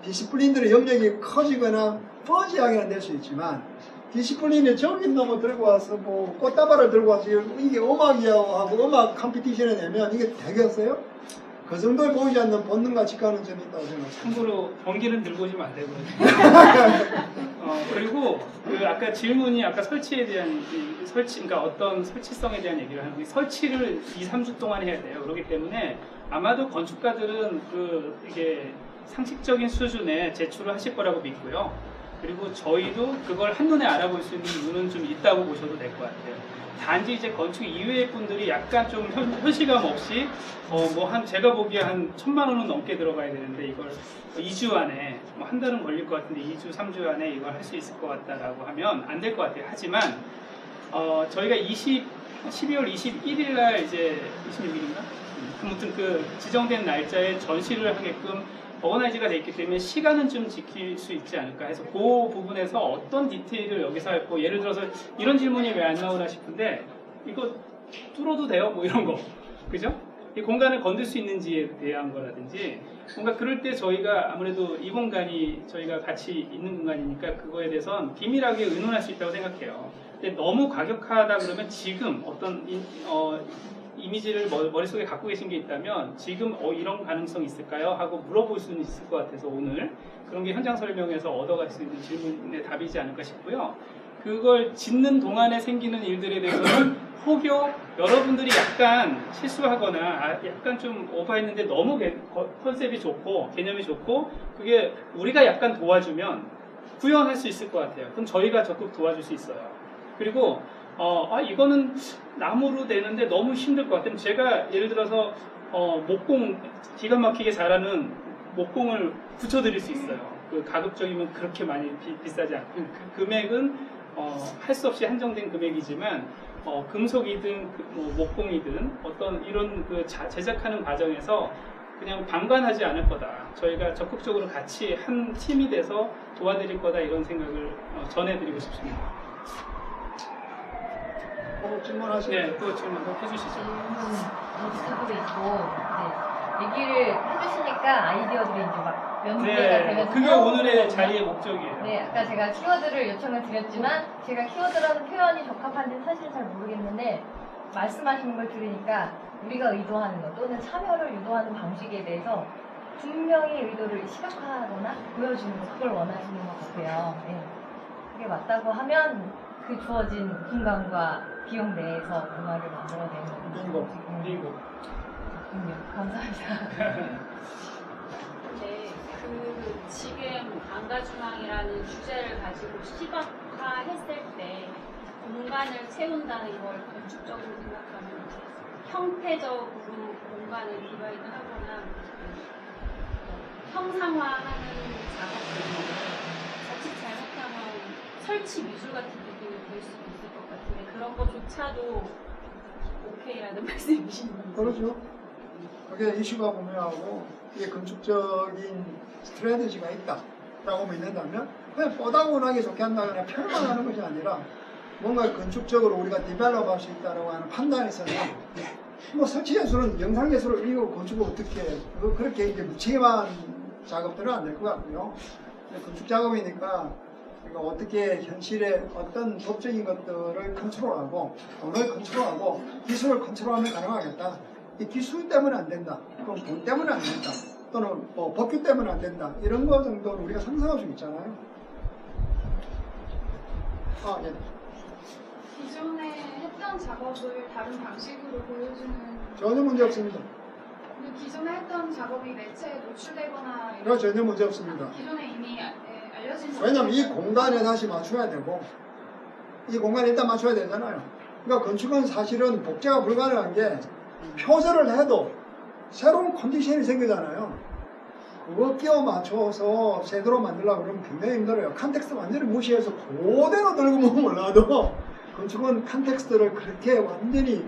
디스플린들의 영역이 커지거나 퍼지하게는 될 수 있지만 디시플린이 저기 너무 들고 와서 뭐 꽃다발을 들고 와서 이게 음악이야 하고 음악 컴피티션에 내면 이게 되겠어요? 그 정도에 보이지 않는 본능과 직관은 좀 있다고 생각합니다. 참고로 번개는 들고 오시면 안 되고요. 그리고 아까 질문이 아까 설치에 대한 그러니까 어떤 설치성에 대한 얘기를 하는 게 설치를 2-3주 동안 해야 돼요. 그렇기 때문에 아마도 건축가들은 이게 상식적인 수준의 제출을 하실 거라고 믿고요. 그리고 저희도 그걸 한눈에 알아볼 수 있는 눈은 좀 있다고 보셔도 될 것 같아요. 단지 이제 건축 이외의 분들이 약간 좀 현실감 없이 제가 보기에 한 1,000만 원은 넘게 들어가야 되는데 이걸 2주 안에 한 달은 걸릴 것 같은데 2주, 3주 안에 이걸 할 수 있을 것 같다라고 하면 안 될 것 같아요. 하지만 저희가 12월 21일 날 이제 26일인가? 아무튼 지정된 날짜에 전시를 하게끔 어거나이즈가 돼 있기 때문에 시간은 좀 지킬 수 있지 않을까 해서 그 부분에서 어떤 디테일을 여기서 할고 예를 들어서 이런 질문이 왜 안 나오나 싶은데 이거 뚫어도 돼요? 뭐 이런 거 그죠? 이 공간을 건들 수 있는지에 대한 거라든지 뭔가 그럴 때 저희가 아무래도 이 공간이 저희가 같이 있는 공간이니까 그거에 대해서는 비밀하게 의논할 수 있다고 생각해요. 근데 너무 과격하다 그러면 지금 어떤 이미지를 머릿속에 갖고 계신 게 있다면 지금 이런 가능성이 있을까요? 하고 물어볼 수는 있을 것 같아서 오늘 그런 게 현장 설명에서 얻어갈 수 있는 질문의 답이지 않을까 싶고요. 그걸 짓는 동안에 생기는 일들에 대해서는 혹여 여러분들이 약간 실수하거나 약간 좀 오버했는데 너무 컨셉이 좋고 개념이 좋고 그게 우리가 약간 도와주면 구현할 수 있을 것 같아요. 그럼 저희가 적극 도와줄 수 있어요. 그리고 이거는 나무로 되는데 너무 힘들 것 같으면 제가 예를 들어서 목공 기가 막히게 잘하는 목공을 붙여드릴 수 있어요. 가급적이면 그렇게 많이 비싸지 않고 금액은 할 수 없이 한정된 금액이지만 금속이든 목공이든 어떤 이런 제작하는 과정에서 그냥 방관하지 않을 거다. 저희가 적극적으로 같이 한 팀이 돼서 도와드릴 거다 이런 생각을 전해드리고 싶습니다. 질문하시죠. 네, 또 질문 해주시죠. 노트북도 있고 이제 얘기를 해주시니까 아이디어들이 이제 막 연계가 되면서 그게 오늘의 자리의 목적이에요. 네, 아까 제가 키워드를 요청을 드렸지만 제가 키워드라는 표현이 적합한지 사실 잘 모르겠는데 말씀하시는 걸 들으니까 우리가 의도하는 것 또는 참여를 유도하는 방식에 대해서 분명히 의도를 시각화하거나 보여주는 거 그걸 원하시는 것 같아요. 네. 그게 맞다고 하면 그 주어진 공간과 비용 내에서 문화를 만들어내는 거죠. 그리고 감사합니다. 네, 지금 안가중앙이라는 주제를 가지고 시각화했을 때 공간을 채운다는 걸 건축적으로 생각하면 형태적으로 공간을 디바이드하거나 형상화하는 작업들이 자칫 잘못하면 설치 미술 같은 느낌이 될 수도 있을 것 같은데 그런 것조차도 오케이라는 말씀이신 거죠? 그렇죠. 그게 이슈가 분명하고 이게 건축적인 스트래티지가 있다라고 믿는다면 그냥 뽀다구나게 좋게 한다거나 표현만 하는 것이 아니라 뭔가 건축적으로 우리가 디벨롭할 수 있다고 하는 판단에서는 뭐 설치예술은 영상예술을 이기고 건축을 어떻게 해. 그렇게 이제 무책임한 작업들은 안 될 것 같고요. 건축 작업이니까 우리가 어떻게 현실의 어떤 법적인 것들을 컨트롤하고 돈을 컨트롤하고 기술을 컨트롤하면 가능하겠다. 이 기술 때문에 안 된다. 또는 돈 때문에 안 된다. 또는 뭐 법규 때문에 안 된다. 이런 거 정도는 우리가 상상할 수 있잖아요. 아, 예. 기존에 했던 작업을 다른 방식으로 보여주는 전혀 문제 없습니다. 근데 기존에 했던 작업이 매체에 노출되거나 이런 그거 전혀 문제 없습니다. 기존에 이미 알려진 왜냐면 이 작업을 공간에 다시 맞춰야 되고 이 공간에 일단 맞춰야 되잖아요. 그러니까 건축은 사실은 복제가 불가능한 게 표절을 해도 새로운 컨디션이 생기잖아요. 그거 끼워 맞춰서 제대로 만들려고 그러면 굉장히 힘들어요. 컨텍스트 완전히 무시해서 그대로 들고 보면 몰라도 건축은 컨텍스트를 그렇게 완전히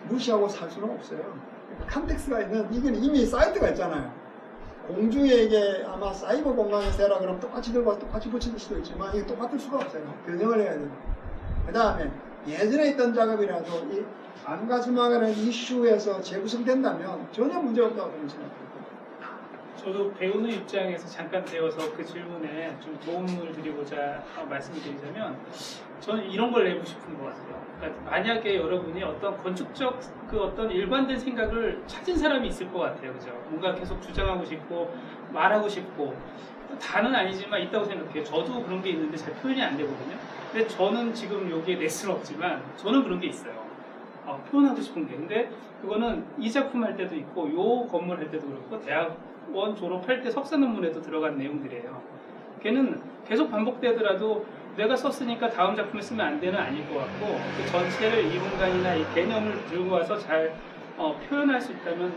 무시하고 살 수는 없어요. 컨텍스트가 있는 이게 이미 사이트가 있잖아요. 공중에 이게 아마 사이버 공간에서 해라 그러면 똑같이 들고 와서 똑같이 붙일 수도 있지만 이게 똑같을 수가 없어요. 변형을 해야 돼요. 그 다음에 예전에 있던 작업이라도 이 안가슴화가는 이슈에서 재구성된다면 전혀 문제없다고 저는 생각합니다. 저도 배우는 입장에서 잠깐 배워서 그 질문에 좀 도움을 드리고자 말씀을 드리자면 저는 이런 걸 내고 싶은 것 같아요. 그러니까 만약에 여러분이 어떤 건축적 그 어떤 일관된 생각을 찾은 사람이 있을 것 같아요. 그죠? 뭔가 계속 주장하고 싶고 말하고 싶고 다는 아니지만 있다고 생각해요. 저도 그런 게 있는데 잘 표현이 안 되거든요. 근데 저는 지금 여기에 낼 수는 없지만 저는 그런 게 있어요. 표현하고 싶은 게. 근데 그거는 이 작품 할 때도 있고 요 건물 할 때도 그렇고 대학원 졸업할 때 석사 논문에도 들어간 내용들이에요. 걔는 계속 반복되더라도 내가 썼으니까 다음 작품에 쓰면 안 되는 아닐 것 같고 그 전체를 이 공간이나 이 개념을 들고 와서 잘 표현할 수 있다면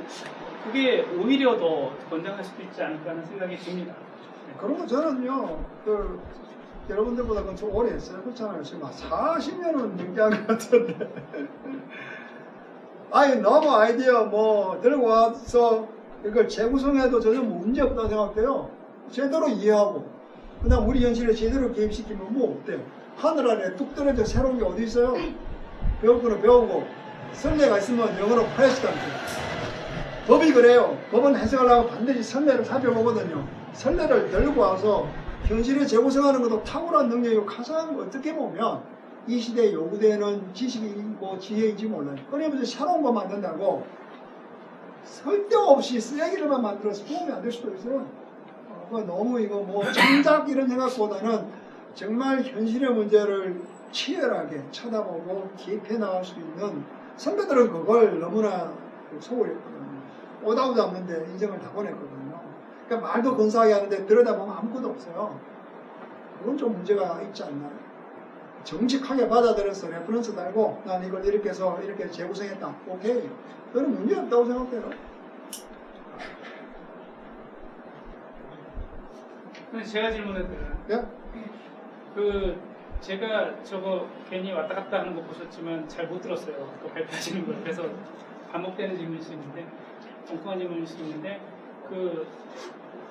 그게 오히려 더 건장할 수도 있지 않을까 하는 생각이 듭니다. 네. 그리고 저는요, 여러분들보다 그건 좀 오래 했어요. 그렇잖아요. 지금 40년은 연기한 것 같은데. 아니, 너무 아이디어 뭐 들고 와서 이걸 재구성해도 전혀 문제 없다고 생각해요. 제대로 이해하고. 그다음 우리 현실에 제대로 개입시키면 뭐 어때요? 하늘 아래 뚝 떨어져 새로운 게 어디 있어요? 배울 거는 배우고, 선례가 있으면 영어로 프레시던트. 법이 그래요. 법은 해석하려고 반드시 선례를 살펴보거든요. 선례를 들고 와서 현실에 재구성하는 것도 탁월한 능력이고 가장 어떻게 보면 이 시대에 요구되는 지식이고 지혜인지 몰라요. 끊임없이 새로운 거 만든다고 쓸데없이 쓰레기를만 만들어서 도움이 안 될 수도 있어요. 너무 이거 뭐 정작 이런 생각보다는 정말 현실의 문제를 치열하게 쳐다보고 기획해 나갈 수 있는 선배들은 그걸 너무나 소홀했거든요. 오다오도 없는데 인정을 다 보냈거든요. 그러니까 말도 근사하게 하는데 들여다보면 아무것도 없어요. 그건 좀 문제가 있지 않나요? 정직하게 받아들여서 레퍼런스 달고 난 이걸 이렇게 해서 이렇게 재구성했다. 오케이. 그건 문제 없다고 생각해요. 제가 질문해도 예? 제가 저거 괜히 왔다 갔다 하는 거 보셨지만 잘 못 들었어요. 그 발표하시는 걸. 그래서 반복되는 질문일 수 있는데, 엉뚱한 질문일 수 있는데,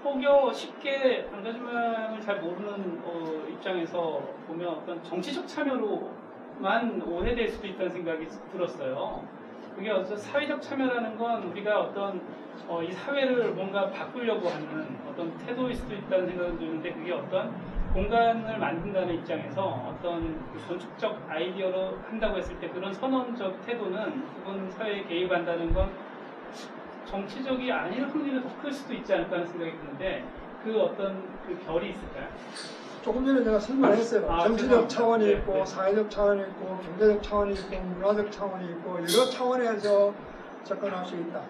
혹여 쉽게 안가지만을 잘 모르는 입장에서 보면 어떤 정치적 참여로만 오해될 수도 있다는 생각이 들었어요. 그게 어떤 사회적 참여라는 건 우리가 어떤 이 사회를 뭔가 바꾸려고 하는 어떤 태도일 수도 있다는 생각이 드는데 그게 어떤 공간을 만든다는 입장에서 어떤 건축적 아이디어로 한다고 했을 때 그런 선언적 태도는 그분 사회에 개입한다는 건 정치적이 아닐 확률이 더 클 수도 있지 않을까 하는 생각이 드는데 그 어떤 그 결이 있을까요? 조금 전에 제가 설명했어요. 정치적 죄송합니다. 차원이 네, 있고 네. 사회적 차원이 있고 경제적 차원이 있고 문화적 차원이 있고 여러 차원에서 접근할 수 있다.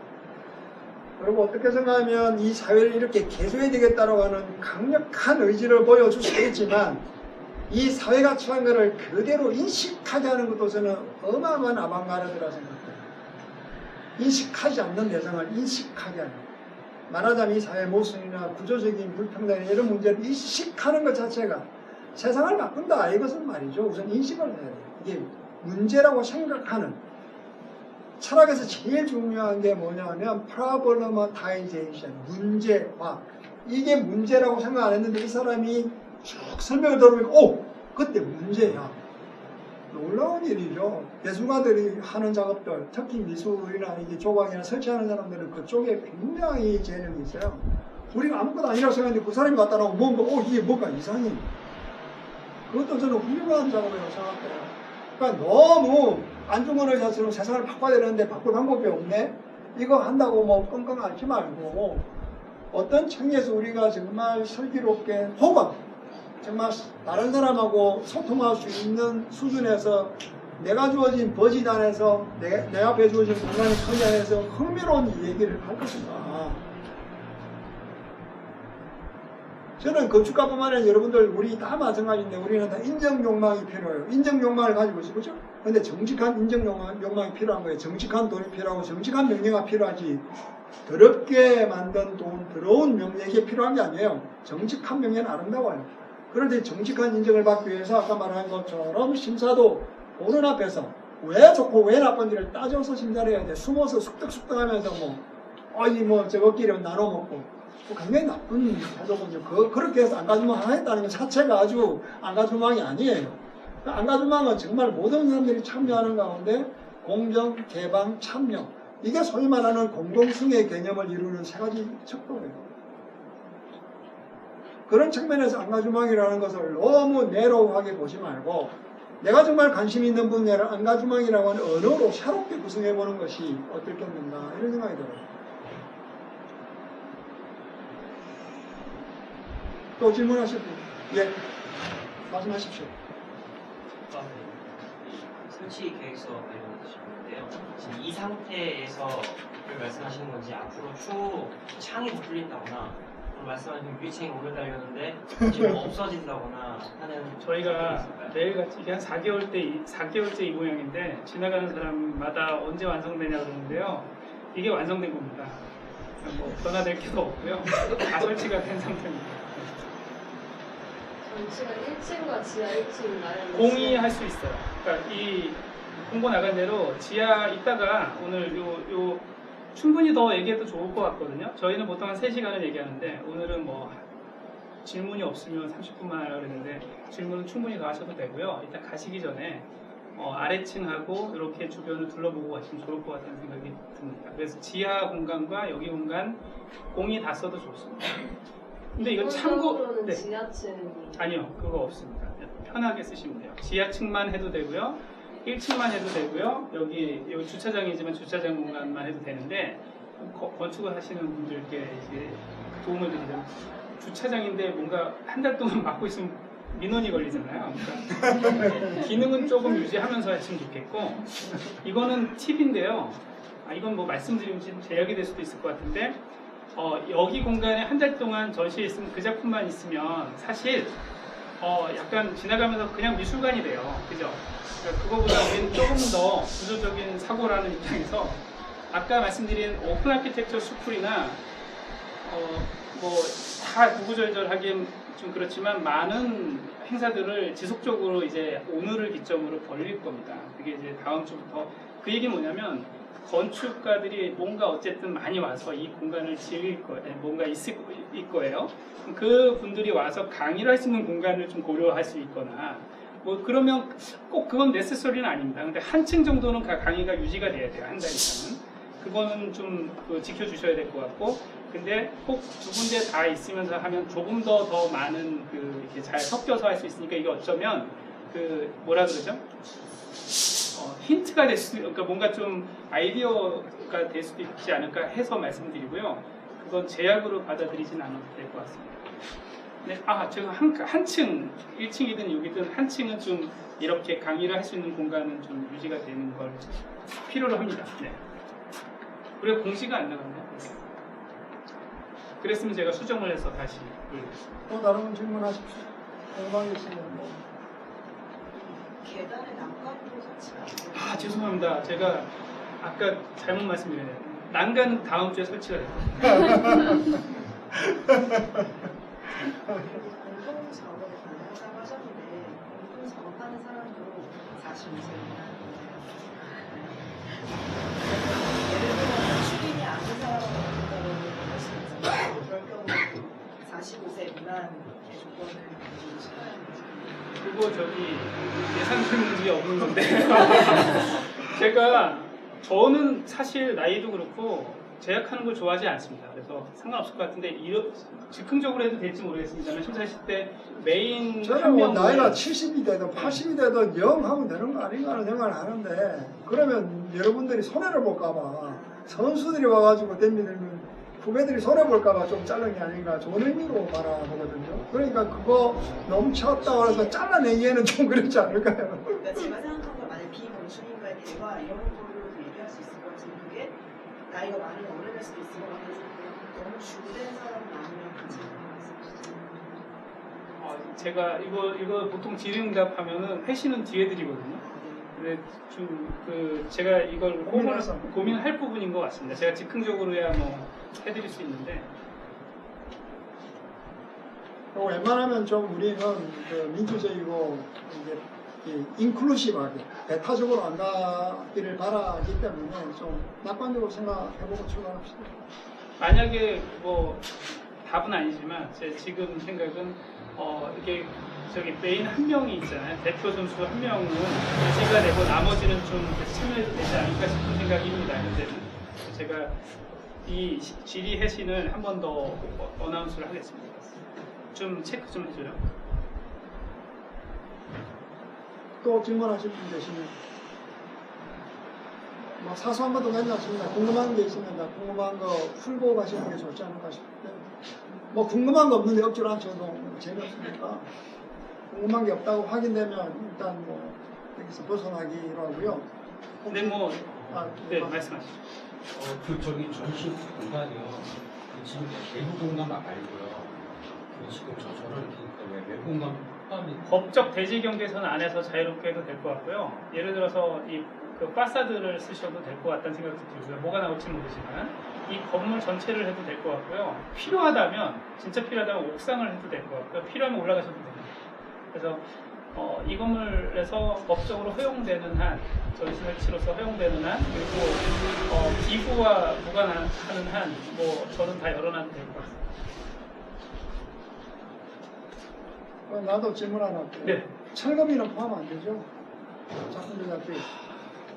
그리고 어떻게 생각하면 이 사회를 이렇게 개조해야 되겠다고 하는 강력한 의지를 보여줄 수 있지만 이 사회가 처한 것을 그대로 인식하게 하는 것도 저는 어마어마한 아방가르드라 생각해요. 인식하지 않는 대상을 인식하게 하는. 말하자면 이 사회 모순이나 구조적인 불평등 이런 문제를 인식하는 것 자체가 세상을 바꾼다. 이것은 말이죠. 우선 인식을 해야 돼요. 이게 문제라고 생각하는. 철학에서 제일 중요한 게 뭐냐면 problematization, 문제화. 이게 문제라고 생각 안 했는데 이 사람이 쭉 설명을 들어보니까 그때 문제야. 놀라운 일이죠. 예술가들이 하는 작업들, 특히 미술이나 이게 조각이나 설치하는 사람들은 그쪽에 굉장히 재능이 있어요. 우리가 아무것도 아니라고 생각했는데 그 사람이 갖다 놓고 뭔가, 이게 뭔가 이상해. 그것도 저는 훌륭한 작업이라고 생각해요. 그러니까 너무 안중근 의사처럼 세상을 바꿔야 되는데 바꿀 방법이 없네? 이거 한다고 뭐 끙끙 앓지 말고 어떤 책에서 우리가 정말 슬기롭게 혹은 정말 다른 사람하고 소통할 수 있는 수준에서 내가 주어진 버짓 안에서 내 앞에 주어진 공간의 크기 안에서 흥미로운 얘기를 할 것인가. 저는 건축가뿐만 아니라 여러분들 우리 다 마찬가지인데 우리는 다 인정 욕망이 필요해요. 인정 욕망을 가지고 있어, 그죠? 근데 정직한 인정 욕망이 필요한 거예요. 정직한 돈이 필요하고 정직한 명예가 필요하지. 더럽게 만든 돈, 더러운 명예 이게 필요한 게 아니에요. 정직한 명예는 아름다워요. 그런데 정직한 인정을 받기 위해서 아까 말한 것처럼 심사도 보는 앞에서 왜 좋고 왜 나쁜지를 따져서 심사를 해야 돼. 숨어서 쑥덕쑥덕하면서 저것끼리 나눠 먹고. 굉장히 나쁜 태도군요. 그렇게 해서 안가주망 하겠다는 것 자체가 아주 안가주망이 아니에요. 안가주망은 정말 모든 사람들이 참여하는 가운데 공정, 개방, 참여. 이게 소위 말하는 공동승의 개념을 이루는 세 가지 척도예요. 그런 측면에서 안가주망이라는 것을 너무 내로우하게 보지 말고 내가 정말 관심 있는 분야를 안가주망이라고 하는 언어로 새롭게 구성해보는 것이 어떻겠는가 이런 생각이 들어요. 또 질문하실 분? 예, 말씀하십시오. 설치 계획서 발표하셨는데요. 지금 이 상태에서 말씀하시는 건지 앞으로 추후 창이 더 뚫린다거나 말씀하신 유리창이 오래 달렸는데 지금 없어진다거나 하는 저희가 내일같이 이게 한 4개월째 이 모양인데 지나가는 사람마다 언제 완성되냐 그러는데요. 이게 완성된 겁니다. 뭐 변화될 게도 없고요. 다 설치가 된 상태입니다. 전체가 1층과 지하 1층인가요? 공유할 수 있어요. 그러니까 이 홍보 나간 대로 지하 이따가 오늘 요 충분히 더 얘기해도 좋을 것 같거든요. 저희는 보통 한 3시간을 얘기하는데 오늘은 뭐 질문이 없으면 30분만 하려고 그랬는데 질문은 충분히 더 하셔도 되고요. 이따 가시기 전에 아래층하고 이렇게 주변을 둘러보고 가시면 좋을 것 같다는 생각이 듭니다. 그래서 지하 공간과 여기 공간 공이 다 써도 좋습니다. 근데 이건 참고 네. 지하층이 아니요, 그거 없습니다. 편하게 쓰시면 돼요. 지하층만 해도 되고요. 1층만 해도 되고요. 여기 주차장이지만 주차장 공간만 해도 되는데 건축을 하시는 분들께 이제 도움을 드리자면 주차장인데 뭔가 한 달 동안 막고 있으면 민원이 걸리잖아요. 그러니까 기능은 조금 유지하면서 했으면 좋겠고 이거는 팁인데요. 이건 뭐 말씀드리면 지금 제약이 될 수도 있을 것 같은데 여기 공간에 한 달 동안 전시에 있으면 그 작품만 있으면 사실 약간 지나가면서 그냥 미술관이 돼요. 그죠? 그러니까 그거보다 우리는 조금 더 구조적인 사고라는 입장에서 아까 말씀드린 오픈 아키텍처 스쿨이나 뭐 다 구구절절하기엔 좀 그렇지만 많은 행사들을 지속적으로 이제 오늘을 기점으로 벌릴 겁니다. 그게 이제 다음 주부터 그 얘기 뭐냐면 건축가들이 뭔가 어쨌든 많이 와서 이 공간을 즐길 거예요. 뭔가 있을 거예요. 그 분들이 와서 강의를 할 수 있는 공간을 좀 고려할 수 있거나 뭐 그러면 꼭 그건 네세서리는 아닙니다. 근데 한층 정도는 강의가 유지가 돼야 돼요. 한 달 이상은. 그거는 좀 지켜주셔야 될 것 같고 근데 꼭 두 군데 다 있으면서 하면 조금 더 많은 이렇게 잘 섞여서 할 수 있으니까 이게 어쩌면 뭐라 그러죠? 힌트가 될 수도, 그러니까 뭔가 좀 아이디어가 될 수도 있지 않을까 해서 말씀드리고요. 그건 제약으로 받아들이진 않아도 될 것 같습니다. 네, 제가 한층, 1층이든 여기든 한층은 좀 이렇게 강의를 할 수 있는 공간은 좀 유지가 되는 걸 필요로 합니다. 네. 우리가 공시가 안 나갔네요. 그랬으면 제가 수정을 해서 다시. 또 다른 분 질문하십시오. 영광이 있으면 뭐. 계단에 난간으로 설치가 죄송합니다. 제가 아까 잘못 말씀드렸네요. 난간 다음 주에 설치가 될 겁니다. 공동 작업을 가능하다고 하셨는데 공동 작업하는 사람도 45세 예를 들면 출입이 아는 사람을 만든다고 할 수 있잖아요. 그럴 경우 45세 미만의 조건을 가지고 싶어야 하는지 그거 저기 예상 문제 없는 건데 저는 사실 나이도 그렇고 제약하는 걸 좋아하지 않습니다. 그래서 상관없을 것 같은데 즉흥적으로 해도 될지 모르겠습니다만 심사하실 때 메인 저는 뭐 나이가 70이 되든 80이 되든 영 하면 되는 거 아닌가 하는 생각을 하는데 그러면 여러분들이 손해를 볼까봐 선수들이 와가지고 댐비들면 후배들이 손해볼까봐 좀 자른 게 아닌가 좋은 의미로 바라보거든요. 그러니까 그거 넘쳤다고 해서 잘라내기에는 좀 그렇지 않을까요? 그러니까 제가 생각한 건 만약 비건축인과의 대화 이런 걸로 얘기할 수 있을 것 같은데 그게 나이가 많이 오래될 수도 있을 것 같아서 그냥 너무 주된 사람 아니면 괜찮은 말씀이시죠? 제가 이거 보통 질의응답 하면은 회신은 뒤에 드리거든요. 근데 제가 이걸 고민할 부분인 것 같습니다. 제가 즉흥적으로야 뭐 해드릴 수 있는데. 웬만하면 좀 우리는 그 민주적이고 이제 인클루시브하게 배타적으로 안 가기를 바라기 때문에 좀 낙관적으로 생각해보고 출발합시다. 만약에 뭐 답은 아니지만 제 지금 생각은 이게 저기 메인 한 명이 있잖아요. 대표 선수 한 명은 제가 내고 나머지는 좀 참여해도 되지 않을까 싶은 생각입니다. 현재는 제가 이 질의 회신을 한 번 더 어나운스를 하겠습니다. 좀 체크 좀 해줘요. 또 질문하실 분 계시면 뭐 사소한 것도 괜찮습니다. 궁금한 게 있으면 궁금한 거 풀고 가시는 게 좋지 않을까 싶은데 뭐 궁금한 거 없는데 억지로 하셔도 재미없으니까 궁금한 게 없다고 확인되면 일단 뭐 여기서 벗어나기로 하고요. 근데 네 말씀하시죠. 저기 전시 공간이요. 지금 내부 공간 말고요. 지금 저를 이렇게 외부 공간 포함이 법적 대지 경계선 안에서 자유롭게 해도 될 것 같고요. 예를 들어서 그 파사드를 쓰셔도 될 것 같다는 생각도 들고요. 뭐가 나올지 모르지만 이 건물 전체를 해도 될 것 같고요. 필요하다면 진짜 필요하다면 옥상을 해도 될 것 같고요. 필요하면 올라가셔도 됩니다. 그래서 이 건물에서 법적으로 허용되는 한 전시 설치로서 허용되는 한 그리고 기후와 무관하는 한 뭐 저는 다 열어놔도 될 것 같습니다. 나도 질문 하나 할게요. 네. 철거비는 포함 안 되죠? 작품들 앞에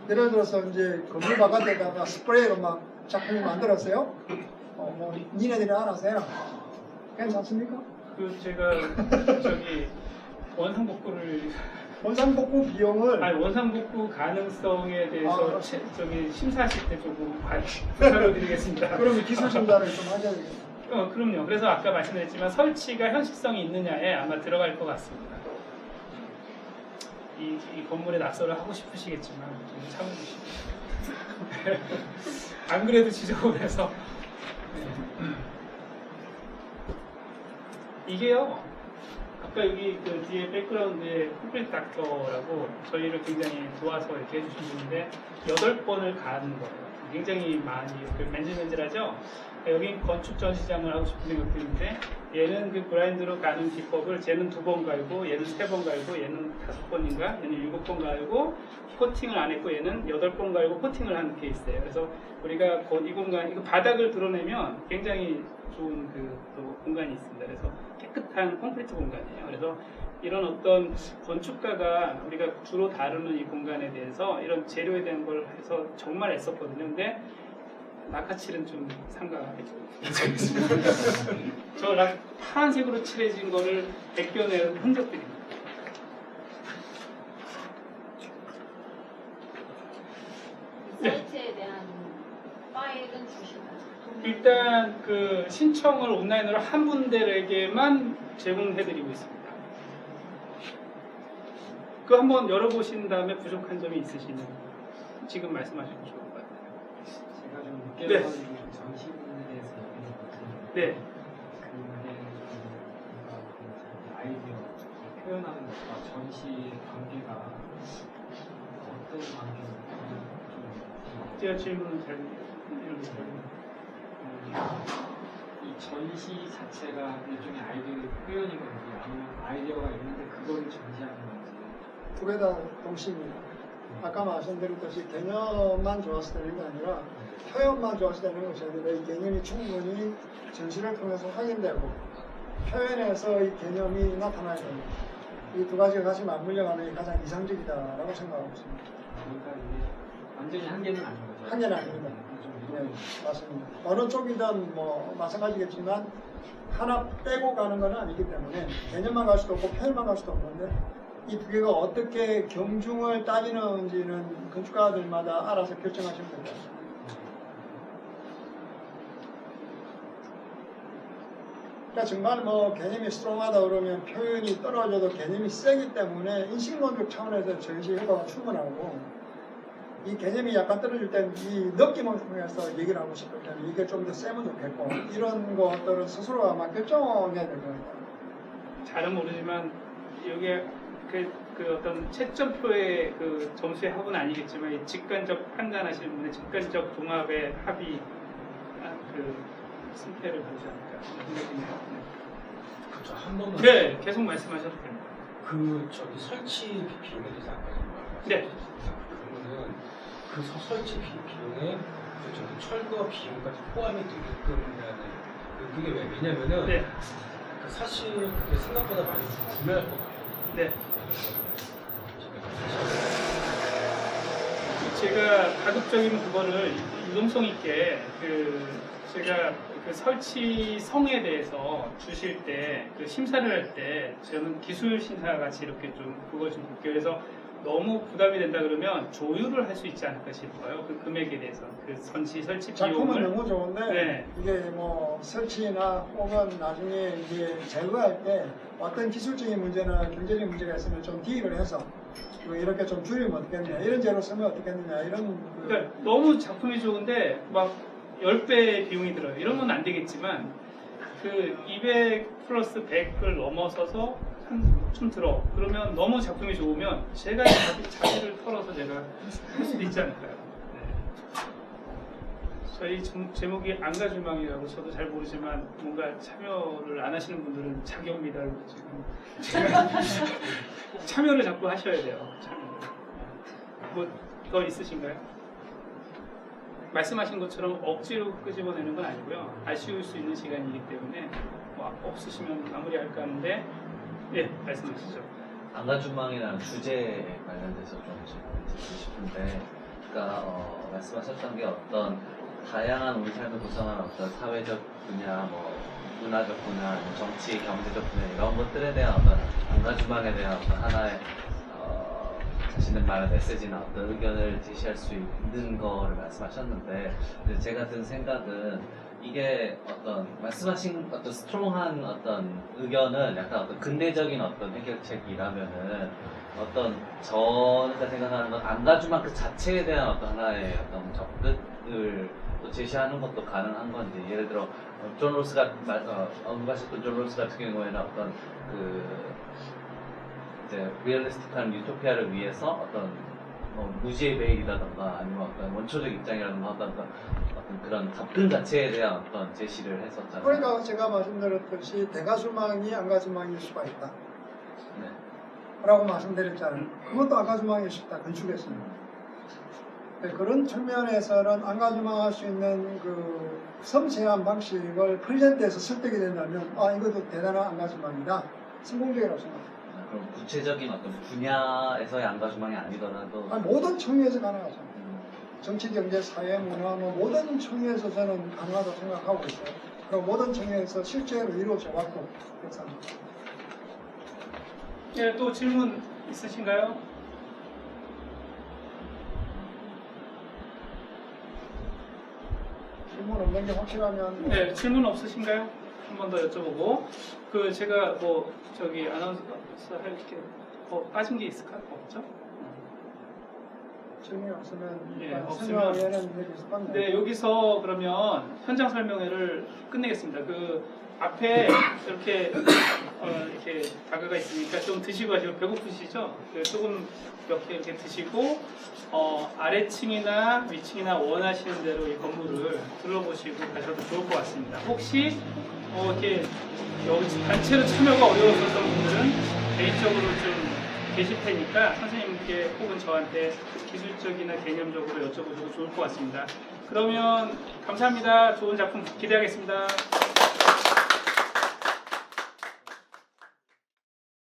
예를 들어서 이제 건물 바깥에다가 스프레이로 막 작품을 만들었어요. 뭐 니네들이 알아서 해라. 괜찮습니까? 제가 저기 원상복구를 원상복구 비용을 원상복구 가능성에 대해서 저기 심사하실 때 조금 부탁을 드리겠습니다. 그러면 기술 심사를 좀 하셔야 되겠네요. 그럼요. 그래서 아까 말씀드렸지만 설치가 현실성이 있느냐에 아마 들어갈 것 같습니다. 이 건물에 낙서를 하고 싶으시겠지만 좀 참아주시고 안 그래도 지저분해서 이게요. 아까 여기 그 뒤에 백그라운드에 콘크리트 닥터라고 저희를 굉장히 도와서 이렇게 해주신 분인데 8번을 가는 거예요. 굉장히 많이 맨질맨질하죠. 여기 건축 전시장을 하고 싶은 생각들인데 얘는 그 브라인드로 가는 기법을 쟤는 2번 갈고 얘는 3번 갈고 얘는 5번인가 얘는 7번 갈고 코팅을 안 했고 얘는 8번 갈고 코팅을 하는 케이스예요. 그래서 우리가 이 공간 이거 바닥을 드러내면 굉장히 좋은 또 공간이 있습니다. 그래서 깨끗한 콘크리트 공간이에요. 그래서 이런 어떤 건축가가 우리가 주로 다루는 이 공간에 대해서 이런 재료에 대한 걸 해서 정말 애썼거든요. 근데 낙하칠은 좀 상가하게 저 파란색으로 칠해진 거를 백변에 흔적들입니다. 사이트에 대한 파일은 주시나요? 일단 그 신청을 온라인으로 한 분들에게만 제공해드리고 있습니다. 그거 한번 열어보신 다음에 부족한 점이 있으시면 지금 말씀하시면 좋을 것 같아요. 제가 좀 느껴가지고 전시 부분에 대해서 여쭤봤거든요. 네. 그게 아이디어 표현하는 것과 전시 관계가 어떤 관계인지 제가 질문을 잘 이해해주세요. 이 전시 자체가 일종의 아이디어 표현인 건지 아니면 아이디어가 있는데 그거를 전시하는 건지 두 개 다 동시입니다. 아까 말씀드렸듯이 개념만 좋았을 때는 게 아니라 표현만 좋았을 때는 것이 아니라 이 개념이 충분히 전시를 통해서 확인되고 표현에서 이 개념이 나타나야 됩니다. 이 두 가지가 같이 맞물려가는 게 가장 이상적이다라고 생각하고 있습니다. 그러니까 이게 완전히 한계는 아닌 거죠. 한계는 아닙니다. 네, 맞습니다. 어느 쪽이든 뭐 마찬가지겠지만 하나 빼고 가는 건 아니기 때문에 개념만 갈 수도 없고 표현만 갈 수도 없는데 이 두 개가 어떻게 경중을 따지는지는 건축가들마다 알아서 결정하시면 됩니다. 그러니까 정말 뭐 개념이 스트롱하다 그러면 표현이 떨어져도 개념이 세기 때문에 인식론적 차원에서 전시 효과가 충분하고 이 개념이 약간 떨어질 때는 이 느낌을 통해서 얘기를 하고 싶을 때는 이게 좀 더 세면 좋겠고 이런 것들은 스스로 아마 결정해야 될 겁니다. 잘은 모르지만 여기에 그 어떤 채점표의 그 점수의 합은 아니겠지만 이 직관적 판단하시는 분의 직관적 종합의 합이 그 승패를 보지 않을까 생각이네요. 그렇죠. 한 번만. 네, 계속 말씀하셔도 됩니다. 그 저기 설치 비용에 대해서 아까 좀 말씀하셨죠. 네. 그러면은 그 설치 비용에 그 저기 철거 비용까지 포함이 되게끔 해야 돼. 그게 왜냐면은 네. 그 사실 그게 생각보다 많이 구매할 것 같아요. 네. 제가 가급적이면 그거를 유동성 있게 제가 그 설치성에 대해서 주실 때 그 심사를 할 때 저는 기술 심사 같이 이렇게 좀 그걸 좀 볼게요. 그래서 너무 부담이 된다 그러면 조율을 할 수 있지 않을까 싶어요. 그 금액에 대해서 그 설치 작품은 비용을. 너무 좋은데 네. 이게 뭐 설치나 혹은 나중에 이제 제거할 때 어떤 기술적인 문제나 경제적인 문제가 있으면 좀 딜을 해서 뭐 이렇게 좀 줄이면 어떻겠느냐 이런 재료 쓰면 어떻겠느냐 이런 그러니까 너무 작품이 좋은데 막 10배의 비용이 들어요. 이런 건 안 되겠지만 그 200 플러스 100을 넘어서서 좀 들어. 그러면 너무 작품이 좋으면 제가 자기를 털어서 제가 할 수도 있지 않을까요? 네. 저희 제목이 안가주망이라고 저도 잘 모르지만 뭔가 참여를 안 하시는 분들은 자격 미달로 지금 제가 참여를 자꾸 하셔야 돼요. 뭐 더 있으신가요? 말씀하신 것처럼 억지로 끄집어내는 건 아니고요. 아쉬울 수 있는 시간이기 때문에 뭐 없으시면 마무리할까 하는데 네, 말씀하시죠. 안가주망이라는 주제에 관련돼서 좀 질문 드리고 싶은데 그러니까 말씀하셨던 게 어떤 다양한 우리 삶을 구성하는 어떤 사회적 분야, 뭐 문화적 분야, 정치, 경제적 분야 이런 것들에 대한 어떤 안가주망에 대한 어떤 하나의 자신의 말의 메시지나 어떤 의견을 제시할 수 있는 거를 말씀하셨는데 제가 든 생각은 이게 어떤 말씀하신 어떤 스트롱한 어떤 의견은 약간 어떤 근대적인 어떤 해결책이라면은 어떤 저가 생각하는 건 안가주망 그 자체에 대한 어떤 하나의 어떤 접근을 또 제시하는 것도 가능한 건지 예를 들어 존 롤스가 언급하셨던 존 롤스 같은 경우에는 어떤 이제 리얼리스틱한 유토피아를 위해서 어떤 무지의 베일이라던가 아니면 어떤 원초적 입장이라던가 어떤 그런 접근 자체에 대한 어떤 제시를 했었잖아요. 그러니까 제가 말씀드렸듯이 대가주망이 안가주망일 수가 있다. 네. 라고 말씀드렸잖아요. 그것도 안가주망일 수 있다. 건축에서는. 네, 그런 측면에서는 안가주망할 수 있는 그 섬세한 방식을 프레젠트에서 설득이 된다면 이것도 대단한 안가주망이다. 성공적이라고 생각합니다. 그럼 구체적인 어떤 분야에서의 안가주망이 아니더라도 모든 청위에서 가능하죠. 정치, 경제, 사회, 문화 모든 청위에서 저는 가능하다고 생각하고 있어요. 그리고 모든 청위에서 실제로 이루어져 왔고 그래서 네, 또 질문 있으신가요? 질문 없는 게 확실하면 네, 질문 없으신가요? 한 번 더 여쭤보고 제가 뭐 저기 아나운서 할 게 빠진 게 있을까? 없죠? 질문이 없으면 예, 설명회는 여기 있을 건데. 네, 여기서 그러면 현장 설명회를 끝내겠습니다. 그 앞에 이렇게 이렇게 다가가 있으니까 좀 드시고 가시고 배고프시죠? 조금 몇 개 이렇게 드시고 아래층이나 위층이나 원하시는 대로 이 건물을 둘러보시고 가셔도 좋을 것 같습니다. 혹시 이렇게 여기 단체로 참여가 어려우셨던 분들은 개인적으로 좀 계실 테니까 선생님께 혹은 저한테 기술적이나 개념적으로 여쭤보셔도 좋을 것 같습니다. 그러면 감사합니다. 좋은 작품 기대하겠습니다.